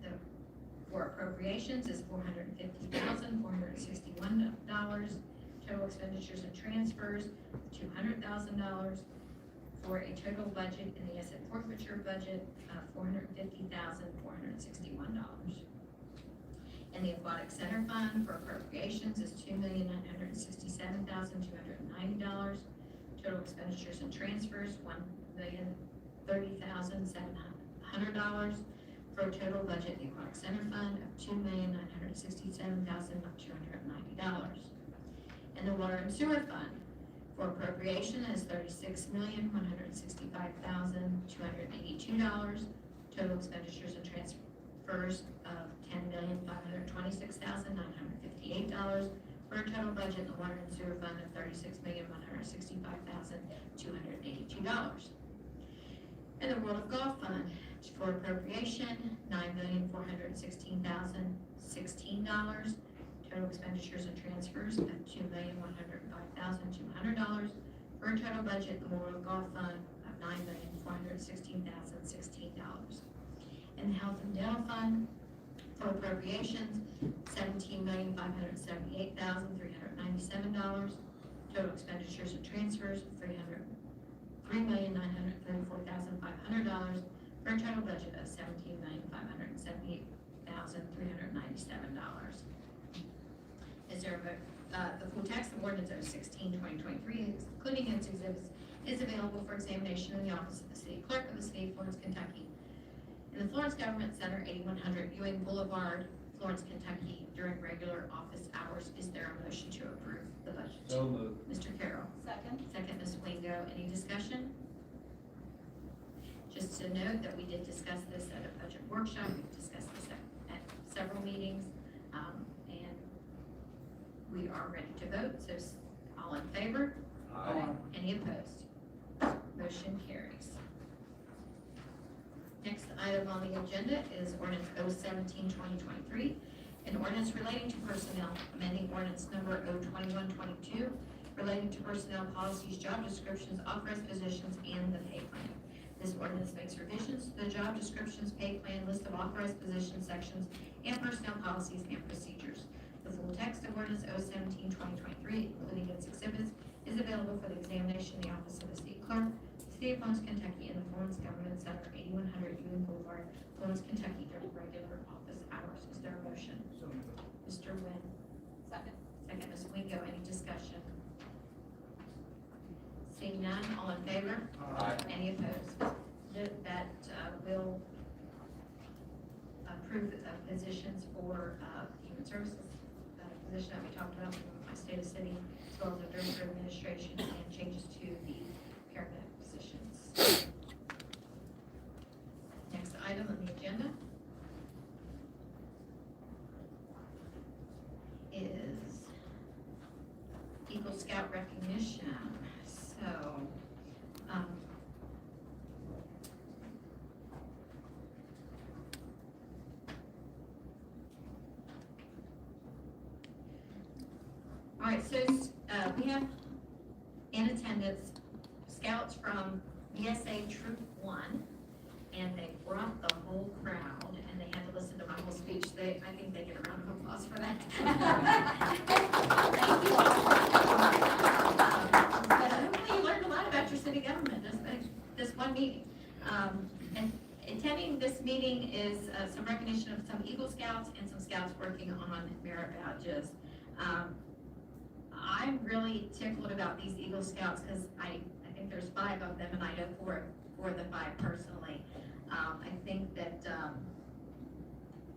for appropriations is $450,461. Total expenditures and transfers, $200,000, for a total budget in the asset forfeiture budget of $450,461. In the aquatic center fund for appropriations is $2,967,290. Total expenditures and transfers, $1,030,700, for a total budget in the aquatic center fund of $2,967,290. And the water and sewer fund for appropriation is $36,165,282. Total expenditures and transfers of $10,526,958, for a total budget in the water and sewer fund of $36,165,282. And the World of Golf Fund for appropriation, $9,416,016. Total expenditures and transfers of $2,105,200, for a total budget in the World Golf Fund of $9,416,016. And the Health and Dental Fund for appropriations, $17,578,397. Total expenditures and transfers, $3,934,500, for a total budget of $17,578,397. Is there a vote? The full text of ordinance 016/2023, including its exhibits, is available for examination in the office of the city clerk of the city of Florence, Kentucky, in the Florence Government Center, 8100 Ewing Boulevard, Florence, Kentucky, during regular office hours. Is there a motion to approve the budget? So moved. Mr. Carroll. Second. Second, Ms. Wingo. Any discussion? Just to note that we did discuss this at a budget workshop. We've discussed this at several meetings, and we are ready to vote. So all in favor? Aye. Any opposed? Motion carries. Next item on the agenda is ordinance 017/2023, an ordinance relating to personnel, amending ordinance number 02122, relating to personnel policies, job descriptions, authorized positions, and the pay plan. This ordinance makes revisions to the job descriptions, pay plan, list of authorized position sections, and personnel policies and procedures. The full text of ordinance 017/2023, including its exhibits, is available for the examination in the office of the city clerk, City of Florence, Kentucky, in the Florence Government Center, 8100 Ewing Boulevard, Florence, Kentucky, during regular office hours. Is there a motion? So moved. Mr. Wynn, Second. second, Ms. Wingo. Any discussion? Seeing none, all in favor? Aye. Any opposed? That will approve positions for human services, position that we talked about from my state of city, as well as the director of administration, and changes to the paramedic positions. Next item on the agenda is Eagle Scout recognition. So, all right, so, we have in attendance scouts from ESA Troop 1, and they brought the whole crowd, and they had to listen to my whole speech. I think they get a round of applause for that. Thank you all. But hopefully you learned a lot about your city government, just this one meeting. And attending this meeting is some recognition of some Eagle Scouts and some scouts working on merit badges. I'm really tickled about these Eagle Scouts because I think there's 5 of them, and I know four of the 5 personally. I think that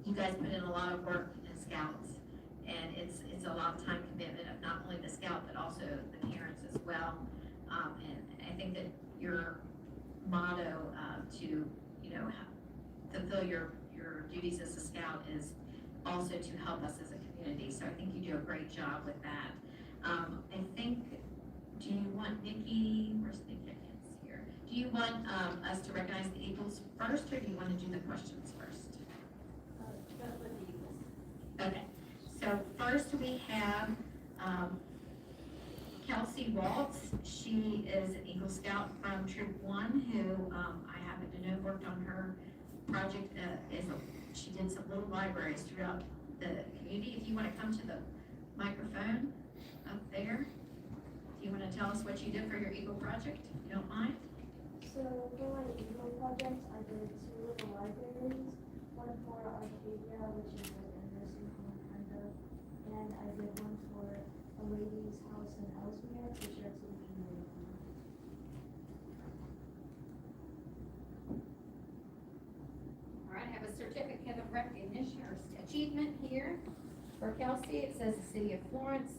you guys put in a lot of work as scouts, and it's a lot of time commitment of not only the scout but also the parents as well. And I think that your motto to fulfill your duties as a scout is also to help us as a community, so I think you do a great job with that. I think, do you want Nikki, where's Nikki? I can't see her. Do you want, us to recognize the Eagles first, or do you want to do the questions first? Okay, so first we have, Kelsey Waltz. She is an Eagle Scout from Troop 1 who, I happen to know worked on her project, she did some little libraries throughout the community. If you want to come to the microphone up there, do you want to tell us what you did for your Eagle project, if you don't mind? So for my Eagle project, I did 2 little libraries, one for Arcadia, which is like a nursing home kind of, and I did one for a lady's house in Ellesmere to share to the community. All right, I have a certificate of recognition or achievement here for Kelsey. It says the City of Florence,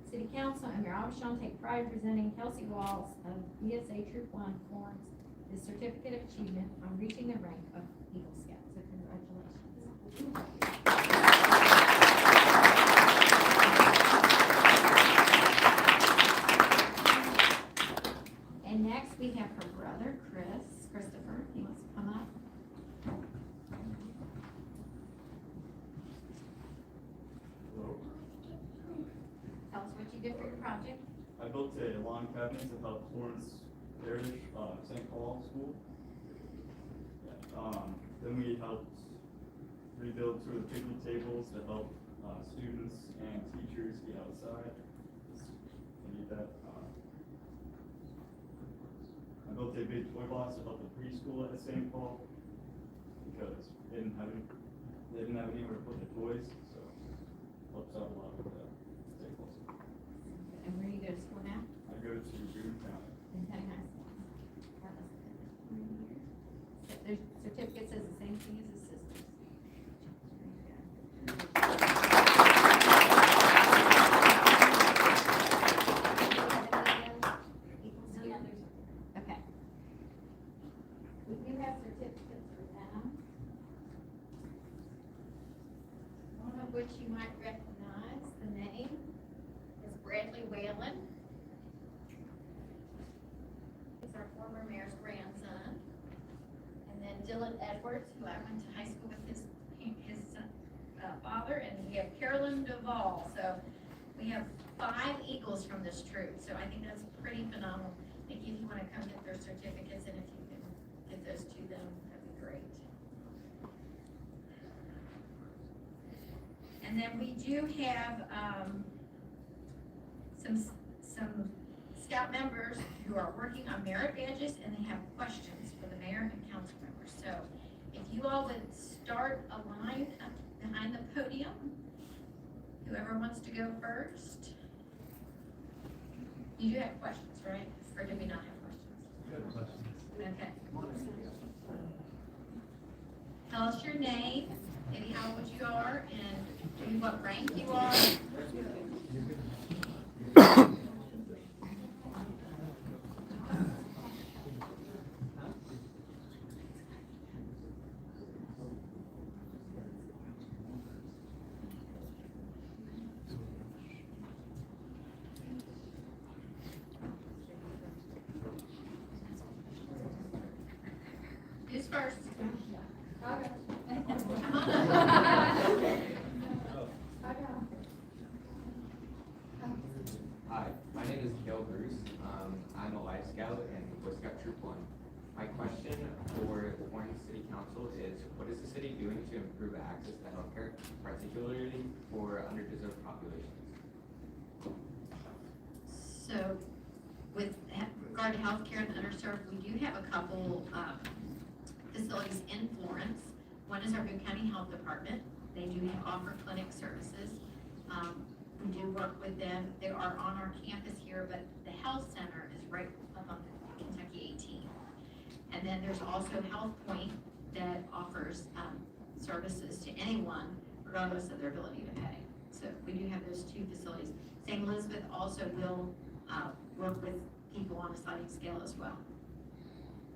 City Council, and Mayor Abishon take pride in presenting Kelsey Walls of ESA Troop 1 Florence the certificate of achievement on reaching the rank of Eagle Scout. So congratulations. And next we have her brother, Christopher. He wants to come up. Tell us what you did for your project. I built a lawn cabinet to help Florence Parish, St. Paul School. Then we helped rebuild 2 of the picnic tables to help students and teachers get outside. They need that. I built a big toy box to help the preschool at St. Paul because they didn't have anywhere to put the toys, so helps out a lot with that. St. Paul School. And where do you go to school now? I go to Boone County. In County High School. That was good. So their certificate says the same thing as his sister's. Okay. We do have certificates for them. One of which you might recognize, the name is Bradley Whalen. He's our former mayor's grandson. And then Dylan Edwards, who I went to high school with his son, father, and we have Carolyn Duvall. So we have 5 Eagles from this troop, so I think that's pretty phenomenal. Nikki, if you want to come get their certificates, and if you can get those to them, that'd be great. And then we do have, some Scout members who are working on merit badges, and they have questions for the mayor and council members. So if you all would start a line up behind the podium, whoever wants to go first. You do have questions, right? Or do we not have questions? Okay. Tell us your name, maybe how old you are, and maybe what rank you are. Who's first? Hi, my name is Gil Bruce. I'm a Life Scout in Boy Scout Troop 1. My question for the Florence City Council is, what is the city doing to improve access to healthcare, particularly for underdeserved populations? So, with regard to healthcare and underserved, we do have a couple facilities in Florence. One is our Boone County Health Department. They do offer clinic services. We do work with them. They are on our campus here, but the health center is right up on Kentucky 18. And then there's also Health Point that offers services to anyone, regardless of their ability to pay. So we do have those 2 facilities. St. Elizabeth also will work with people on a sliding scale as well.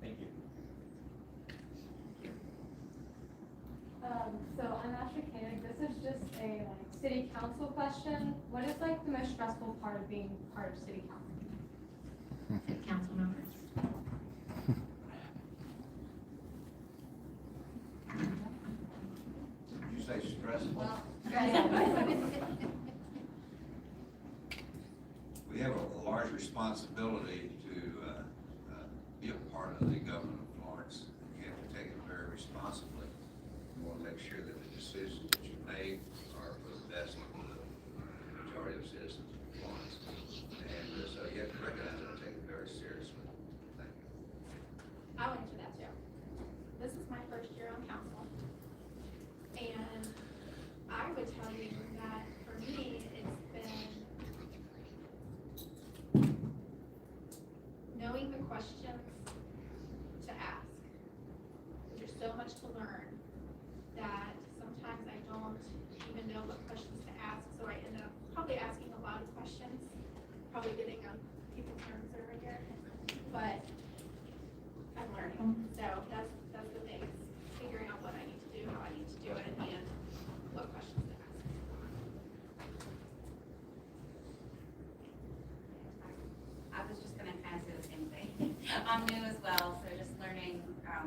Thank you. So I'm Ashley Koenig. This is just a like city council question. What is like the most stressful part of being part of city council? City council members. Did you say stressful? Well, We have a large responsibility to be a part of the government of Florence. You have to take it very responsibly. You want to make sure that the decisions that you make are for the best of the majority of citizens of Florence. And so you have to recognize it and take it very seriously. Thank you. I'll answer that too. This is my first year on council. And I would tell you that for me, it's been knowing the questions to ask. There's so much to learn that sometimes I don't even know what questions to ask, so I end up probably asking a lot of questions, probably getting on people's nerves over here, but I'm learning. So that's the thing, is figuring out what I need to do, how I need to do it, and what questions to ask. I was just gonna kind of say the same thing. I'm new as well, so just learning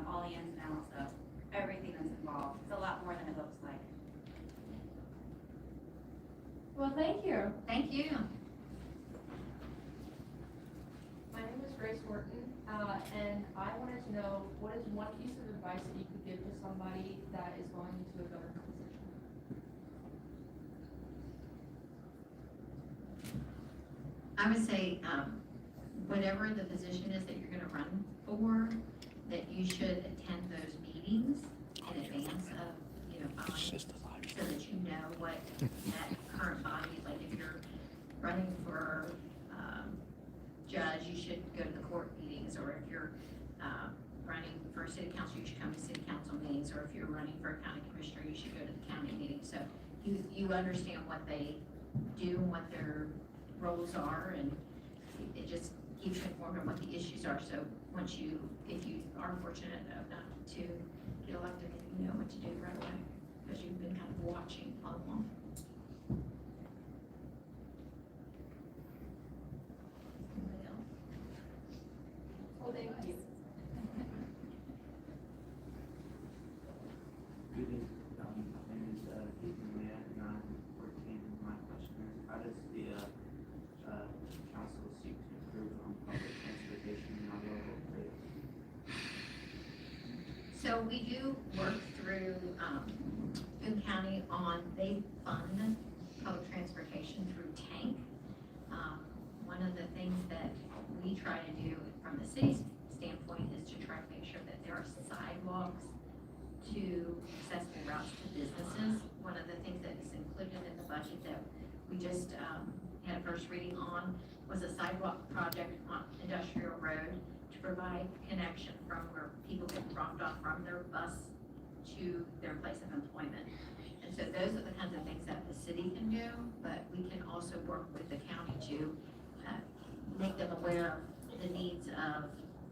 all the ins and outs of everything that's involved. It's a lot more than it looks like. Well, thank you. Thank you. My name is Grace Horton, and I wanted to know, what is one piece of advice that you could give to somebody that is going into a government position? I would say, whatever the position is that you're gonna run for, that you should attend those meetings in advance of, buying, so that you know what that current body, like if you're running for, judge, you should go to the court meetings, or if you're, running for city council, you should come to city council meetings, or if you're running for a county commissioner, you should go to the county meetings, so you understand what they do and what their roles are, and it just keeps you informed on what the issues are, so if you are fortunate enough not to get elected, you know what to do right away, because you've been kind of watching all along. Anybody else? Well, thank you. Good evening, my name is Ethan Mann, and I'm working. My question is, how does the council seek to improve public transportation in our local area? So we do work through, Boone County they fund public transportation through TANK. One of the things that we try to do from the city's standpoint is to try to make sure that there are sidewalks to accessible routes to businesses. One of the things that is included in the budget that we just, had a first reading on was a sidewalk project on Industrial Road to provide connection from where people get dropped off from their bus to their place of employment. And so those are the kinds of things that the city can do, but we can also work with the county to make them aware of the needs of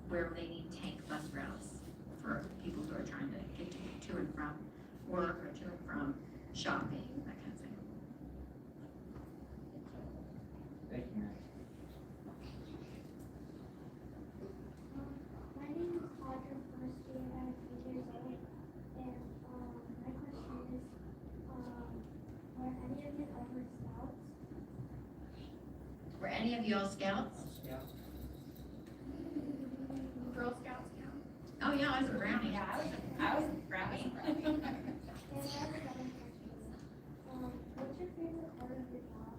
where they need tank bus routes for people who are trying to get to and from work or to and from shopping, that kind of thing. Thank you, Mary. My name is Audra First, and I'm 8 years old. And my question is, are any of you ever scouts? Were any of y'all scouts? Girl Scouts count? Oh, yeah, I was a brownie. Yeah, I was brownie. And I have another question. What's your favorite part of your job?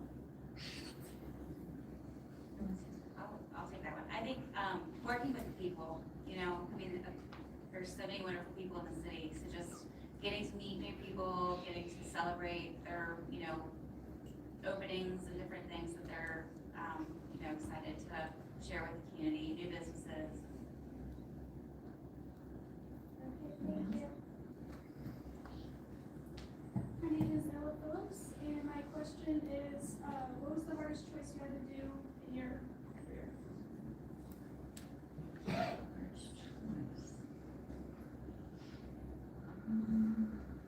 I'll take that one. I think, working with people, there's so many wonderful people in the city, so just getting to meet new people, getting to celebrate their, openings and different things that they're, excited to share with the community, new businesses. Okay, thank you. My name is Ella Phillips, and my question is, what was the hardest choice you had to do in your career?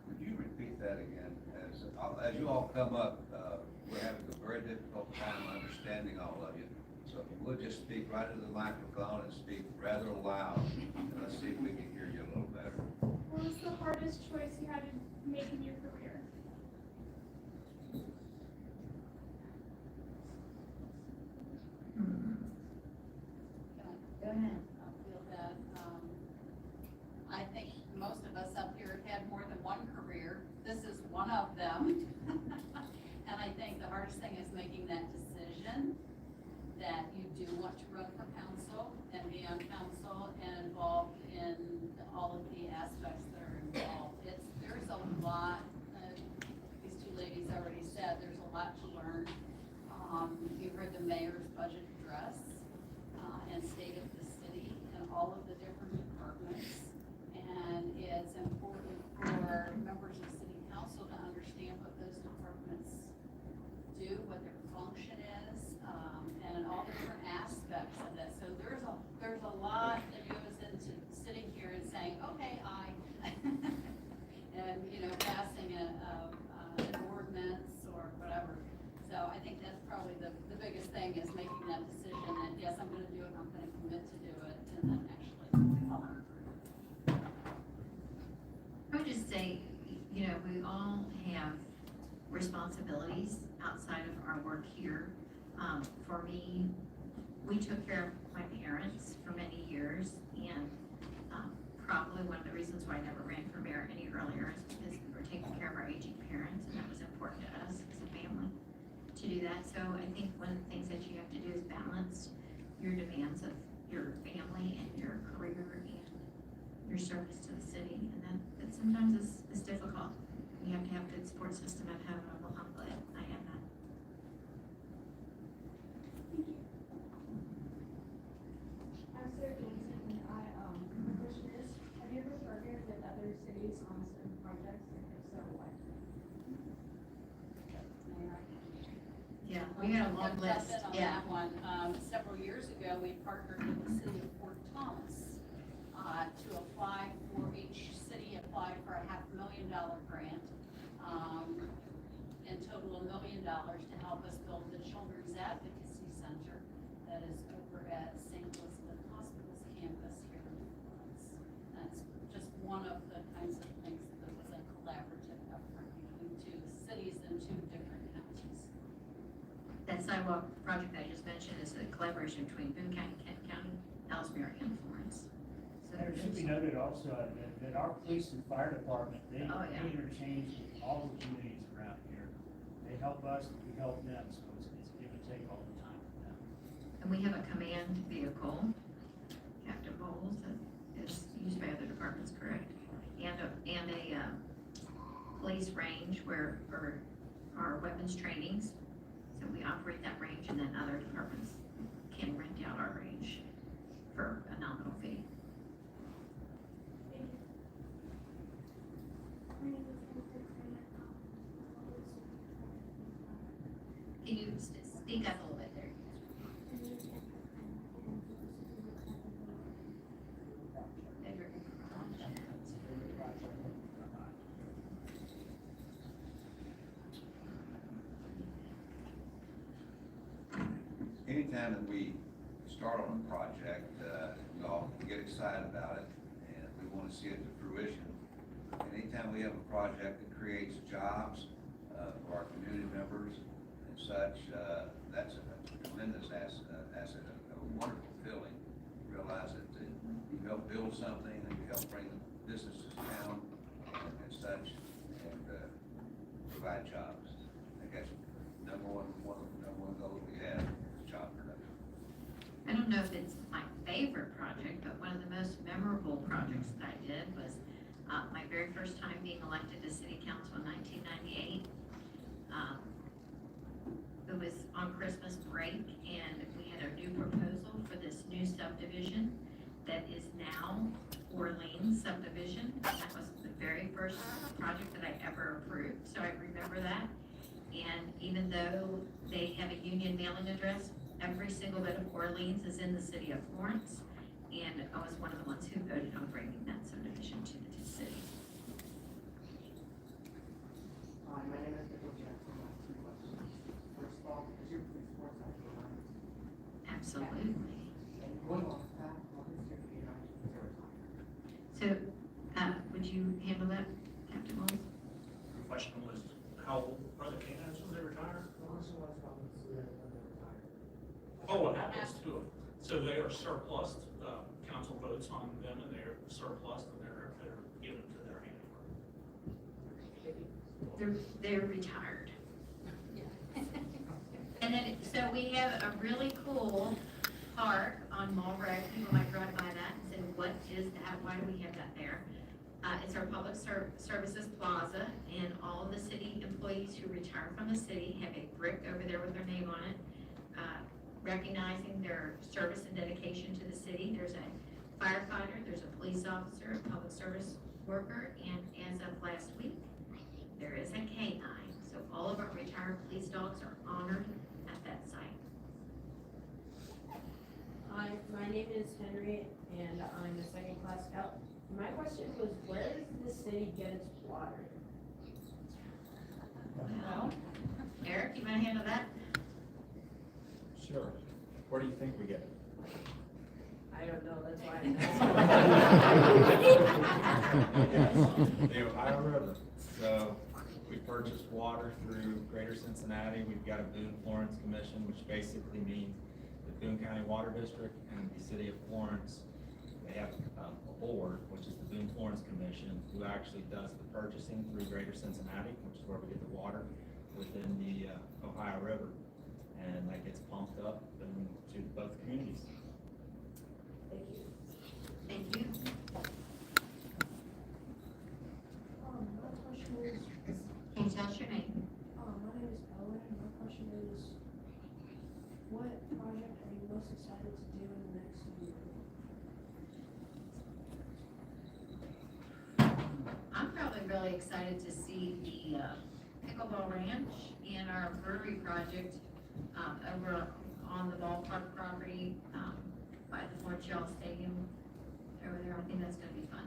Would you repeat that again, as as you all come up, we're having a very difficult time understanding all of you. So if you would just speak right into the microphone and speak rather loud, and let's see if we can hear you a little better. What was the hardest choice you had to make in your career? Go ahead. I feel that, I think most of us up here have had more than one career. This is one of them. And I think the hardest thing is making that decision that you do want to run for council and be on council and involved in all of the aspects that are involved. There's a lot, these two ladies already said, there's a lot to learn. You've heard the mayor's budget address, and state of the city and all of the different departments. And it's important for members of city council to understand what those departments do, what their function is, and all the different aspects of that. So there's a lot that goes into sitting here and saying, okay, and, passing an ordinance or whatever. So I think that's probably the biggest thing is making that decision that, yes, I'm gonna do it, I'm gonna commit to do it, and then actually follow through. I would just say, we all have responsibilities outside of our work here. For me, we took care of my parents for many years, and probably one of the reasons why I never ran for mayor any earlier is because we were taking care of our aging parents, and that was important to us as a family to do that. So I think one of the things that you have to do is balance your demands of your family and your career and your service to the city, and that sometimes is difficult. You have to have a good support system at home, and I'm glad I have that. Thank you. I'm Sarah Johnson, and my question is, have you ever partnered with other cities on certain projects, and if so, what? Yeah, we had a long I'll list, jump in on yeah. that one. Several years ago, we partnered with the city of Fort Thomas, to apply for, each city applied for a $500,000 grant. In total, $1 million to help us build the Children's Advocacy Center that is over at St. Elizabeth Hospital's campus here in Florence. That's just one of the kinds of things that was a collaborative effort between two cities and two different counties. That sidewalk project that I just mentioned is a collaboration between Boone County, Kent County, Ellesmere, and Florence. So There should be noted also that our police and fire department, they Oh, yeah. interchange with all the communities around here. They help us, we help them, so it's give and take all the time with them. And we have a command vehicle, Captain Bowles, that is used by other departments, correct? And a police range for our weapons trainings. So we operate that range, and then other departments can rent out our range for a nominal fee. Thank you. My name is Elizabeth Grant. Can you speak up a little bit there? Anytime that we start on a project, we all get excited about it, and we want to see it to fruition. And anytime we have a project that creates jobs for our community members and such, that's a tremendous asset, a wonderful feeling. Realize that you help build something, and you help bring businesses down and such, and provide jobs. I think that's number one goal we have. Job production. I don't know if it's my favorite project, but one of the most memorable projects that I did was my very first time being elected to city council in 1998. It was on Christmas break, and we had a new proposal for this new subdivision that is now Orleans subdivision. That was the very first project that I ever approved, so I remember that. And even though they have a union mailing address, every single bit of Orleans is in the city of Florence. And I was one of the ones who voted on bringing that subdivision to the city. Hi, my name Absolutely. Going off that, what is your fear on So, would you handle that, Captain Moles? The question was, how old are the candidates when they retire? Oh, what happens to them? So they are surplus, council votes on them and they're surplus and they're given to their handiwork. They're retired. And then, so we have a really cool park on Mall Road. People might drive by that and say, what is that? Why do we have that there? It's our public services plaza, and all of the city employees who retire from the city have a brick over there with their name on it, recognizing their service and dedication to the city. There's a firefighter, there's a police officer, a public service worker, and as of last week, there is a canine. So all of our retired police dogs are honored at that site. Hi, my name is Henry, and I'm a second class scout. My question was, where does the city get its water? Well, Eric, you wanna handle that? Sure. Where do you think we get it? I don't know, that's why The Ohio River. So we purchase water through Greater Cincinnati. We've got a Boone Florence Commission, which basically means the Boone County Water District and the City of Florence. They have a board, which is the Boone Florence Commission, who actually does the purchasing through Greater Cincinnati, which is where we get the water within the Ohio River. And that gets pumped up to both communities. Thank you. Thank you. My question is, Can you tell us your name? my name is Owen, and my question is, what project are you most excited to do in the next year? I'm probably really excited to see the pickleball ranch and our brewery project over on the ballpark property by the Fort Charles Stadium over there. I think that's gonna be fun.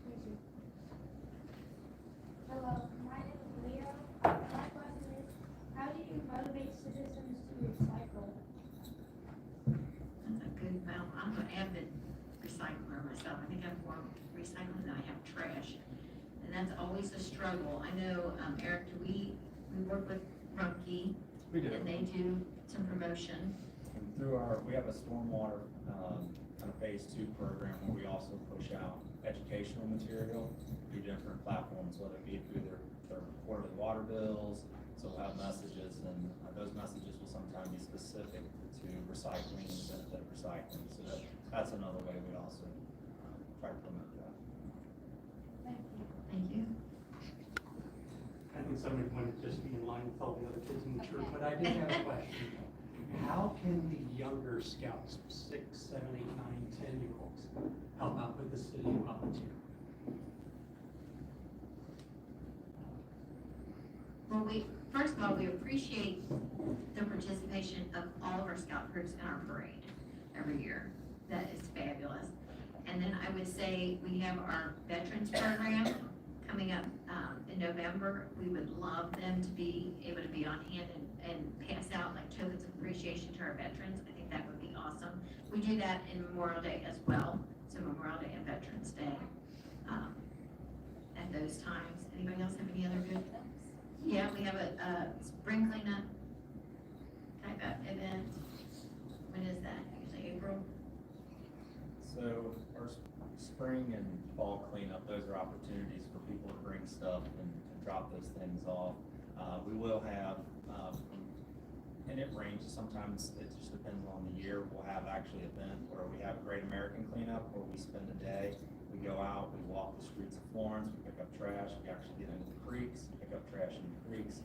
Thank you. Hello, my name is Leo. My question is, how do you motivate citizens to recycle? That's a good, well, I'm an avid recycler myself. I think I have more recycling than I have trash. And that's always a struggle. I know, Eric, we work with Rumpke. We do. And they do some promotion. Through we have a stormwater, kind of phase 2 program where we also push out educational material through different platforms, whether it be through their quarterly water bills. So we'll have messages, and those messages will sometimes be specific to recycling and the benefit of recycling. So that's another way we also try to promote that. Thank you. Thank you. I think somebody might just be in line with all the other kids in the church, but I did have a question. How can the younger scouts, 6, 7, 8, 9, 10-year-olds, help out with the city volunteer? Well, first of all, we appreciate the participation of all of our scout groups in our parade every year. That is fabulous. And then I would say we have our veterans program coming up in November. We would love them to be able to be on hand and pass out like tokens of appreciation to our veterans. I think that would be awesome. We do that in Memorial Day as well. So Memorial Day and Veterans Day at those times. Anybody else have any other good? Yeah, we have a spring cleanup type of event. When is that? Usually April? So our spring and fall cleanup, those are opportunities for people to bring stuff and drop those things off. We will have, and it ranges, sometimes it just depends on the year. We'll have actually an event where we have a Great American Cleanup where we spend a day. We go out, we walk the streets of Florence, we pick up trash, we actually get into the creeks, pick up trash in the creeks.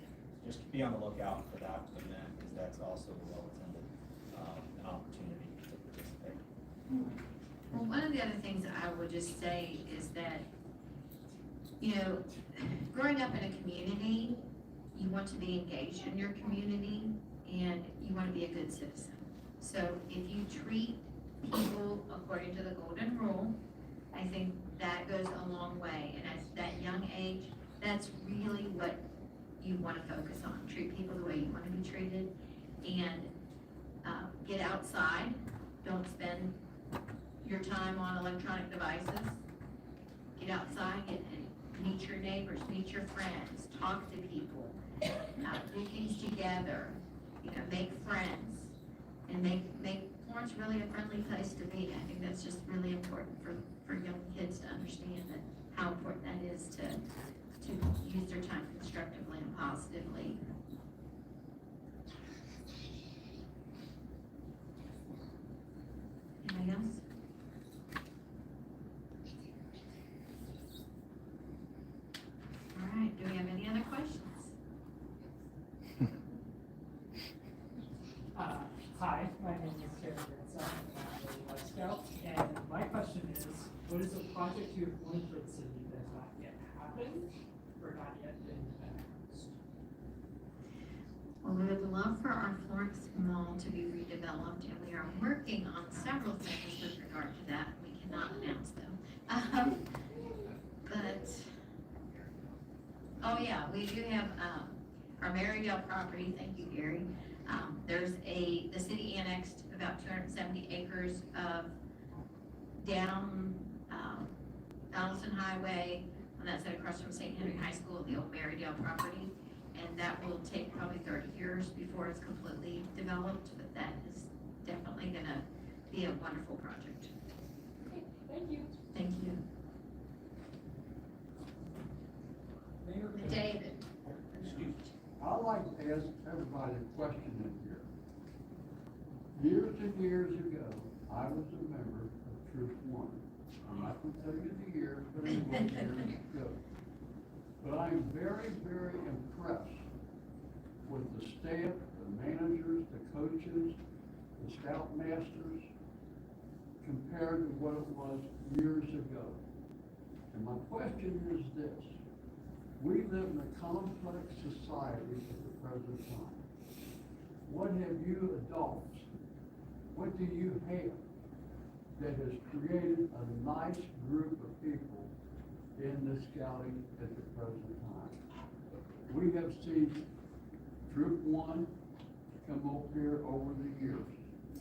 Just be on the lookout for that event, because that's also a well-attended, an opportunity to participate. Well, one of the other things that I would just say is that, you know, growing up in a community, you want to be engaged in your community and you want to be a good citizen. So if you treat people according to the golden rule, I think that goes a long way. And at that young age, that's really what you want to focus on. Treat people the way you want to be treated. And Get outside, don't spend your time on electronic devices. Get outside, meet your neighbors, meet your friends, talk to people, do things together, make friends, and make Florence really a friendly place to be. I think that's just really important for young kids to understand that how important that is to use their time constructively and positively. Anybody else? All right, do we have any other questions? Hi, my name is Terry Granson, I'm a Boy Scout, and my question is, what is a project you have wanted for the city that has not yet happened, or not yet been announced? Well, we would love for our Florence Mall to be redeveloped, and we are working on several things with regard to that. We cannot announce them. Oh yeah, we do have, our Marydale property, thank you, Gary. There's the city annexed about 270 acres of down, Donaldson Highway, on that side across from St. Henry High School, the old Marydale property. And that will take probably 30 years before it's completely developed, but that is definitely gonna be a wonderful project. Okay, thank you. Thank you. Mayor, David. Excuse me. I'd like to ask everybody a question in here. Years and years ago, I was a member of Troop 1. I'm not going to tell you the years, but it was years ago. But I'm very, very impressed with the staff, the managers, the coaches, the scoutmasters, compared to what it was years ago. And my question is this. We live in a complex society at the present time. What have you adults, what do you have that has created a nice group of people in the scouting at the present time? We have seen Troop 1 come up here over the years,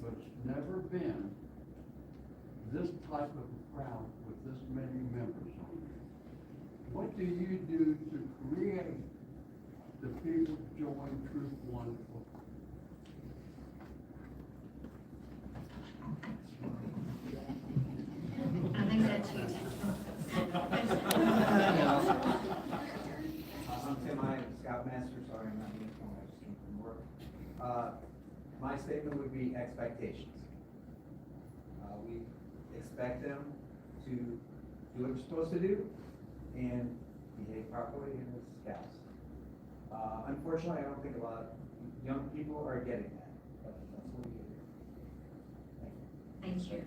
but it's never been this type of a crowd with this many members on it. What do you do to create the people to join Troop 1? I think that's you. I'm Tim, I am Scoutmaster, sorry, I'm not being phone, I just came from work. My statement would be expectations. We expect them to do what they're supposed to do and behave properly in the scouts. Unfortunately, I don't think a lot of young people are getting that, but that's what we do. Thank you.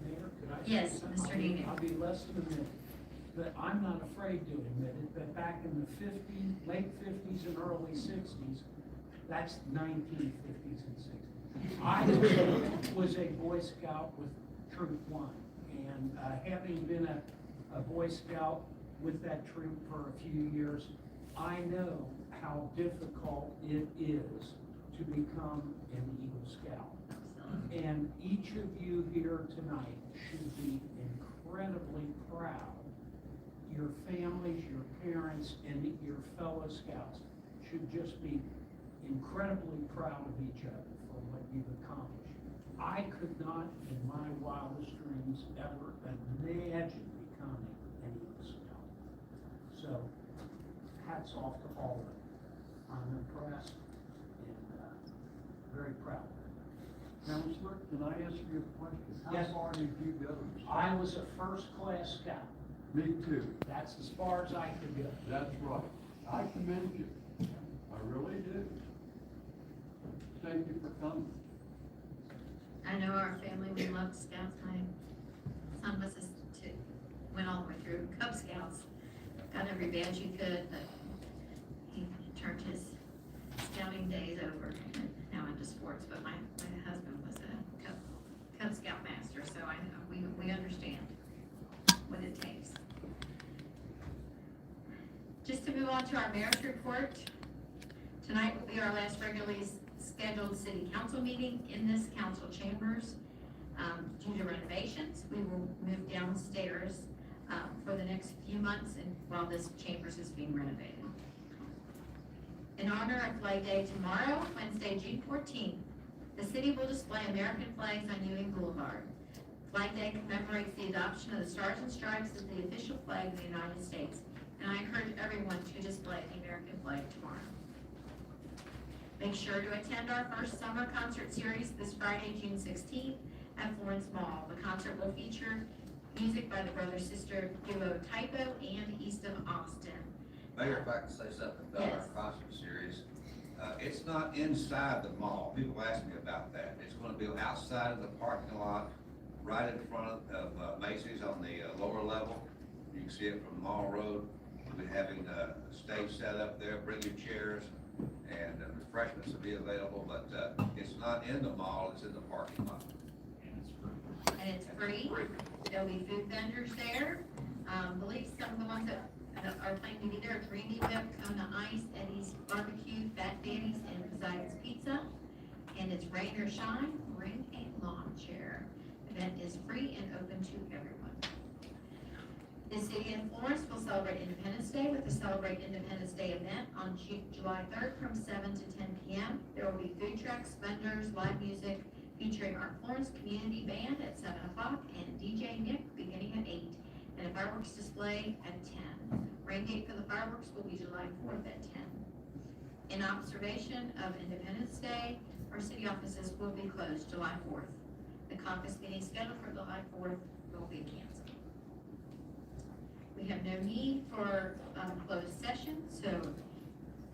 Mayor, could I? Yes, Mr. Negan. I'll be less than a minute, but I'm not afraid to admit it, but back in the late 50s and early 60s, that's 1950s and 60s. I was a Boy Scout with Troop 1, and having been a Boy Scout with that troop for a few years, I know how difficult it is to become an Eagle Scout. And each of you here tonight should be incredibly proud. Your families, your parents, and your fellow scouts should just be incredibly proud of each other for what you've accomplished. I could not, in my wildest dreams, ever imagine becoming an Eagle Scout. So, hats off to all of you. I'm impressed and very proud. Counselor, can I ask you a question? Yes. How far did you go? I was a first-class scout. Me too. That's as far as I could go. That's right. I commend you. I really do. Thank you for coming. I know our family, we loved Scouts. My son went all the way through Cub Scouts, got every badge he could, but he turned his scouting days over now into sports. But my husband was a Cub Scout master, so we understand what it takes. Just to move on to our mayor's report. Tonight will be our last regularly scheduled city council meeting in this council chambers. Due to renovations, we will move downstairs for the next few months and while this chambers is being renovated. In honor of Flag Day tomorrow, Wednesday, June 14th, the city will display American flags on Ewing Boulevard. Flag Day commemorates the adoption of the Stars and Stripes as the official flag of the United States, and I encourage everyone to display the American flag tomorrow. Make sure to attend our first summer concert series this Friday, June 16th at Florence Mall. The concert will feature music by the brother-sister duo Typo and East of Austin. Mayor, if I can say something about our Yes. concert series, it's not inside the mall. People ask me about that. It's gonna be outside of the parking lot, right in front of Macy's on the lower level. You can see it from Mall Road. We'll be having a stage set up there, bring your chairs, and refreshments will be available, but it's not in the mall, it's in the parking lot. And it's free. There'll be food vendors there. Believe some of the ones that are planning to be there, Randy Whip, Kona Ice, Eddie's Barbecue, Fat Daddy's, and Poseidon's Pizza. And it's rain or shine, bring a lawn chair. Event is free and open to everyone. The city of Florence will celebrate Independence Day with the Celebrate Independence Day event on July 3rd from 7 to 10 p.m. There will be food trucks, vendors, live music featuring our Florence Community Band at 7 o'clock and DJ Nick beginning at 8, and a fireworks display at 10. Rain date for the fireworks will be July 4th at 10. In observation of Independence Day, our city offices will be closed July 4th. The caucus meeting scheduled for July 4th will be canceled. We have no need for closed session, so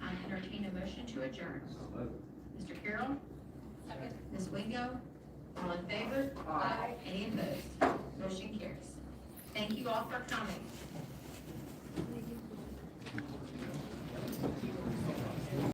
I entertain a motion to adjourn. Mr. Carroll? Second. Ms. Wingo? All in favor? Aye. Any opposed? Motion carries. Thank you all for coming.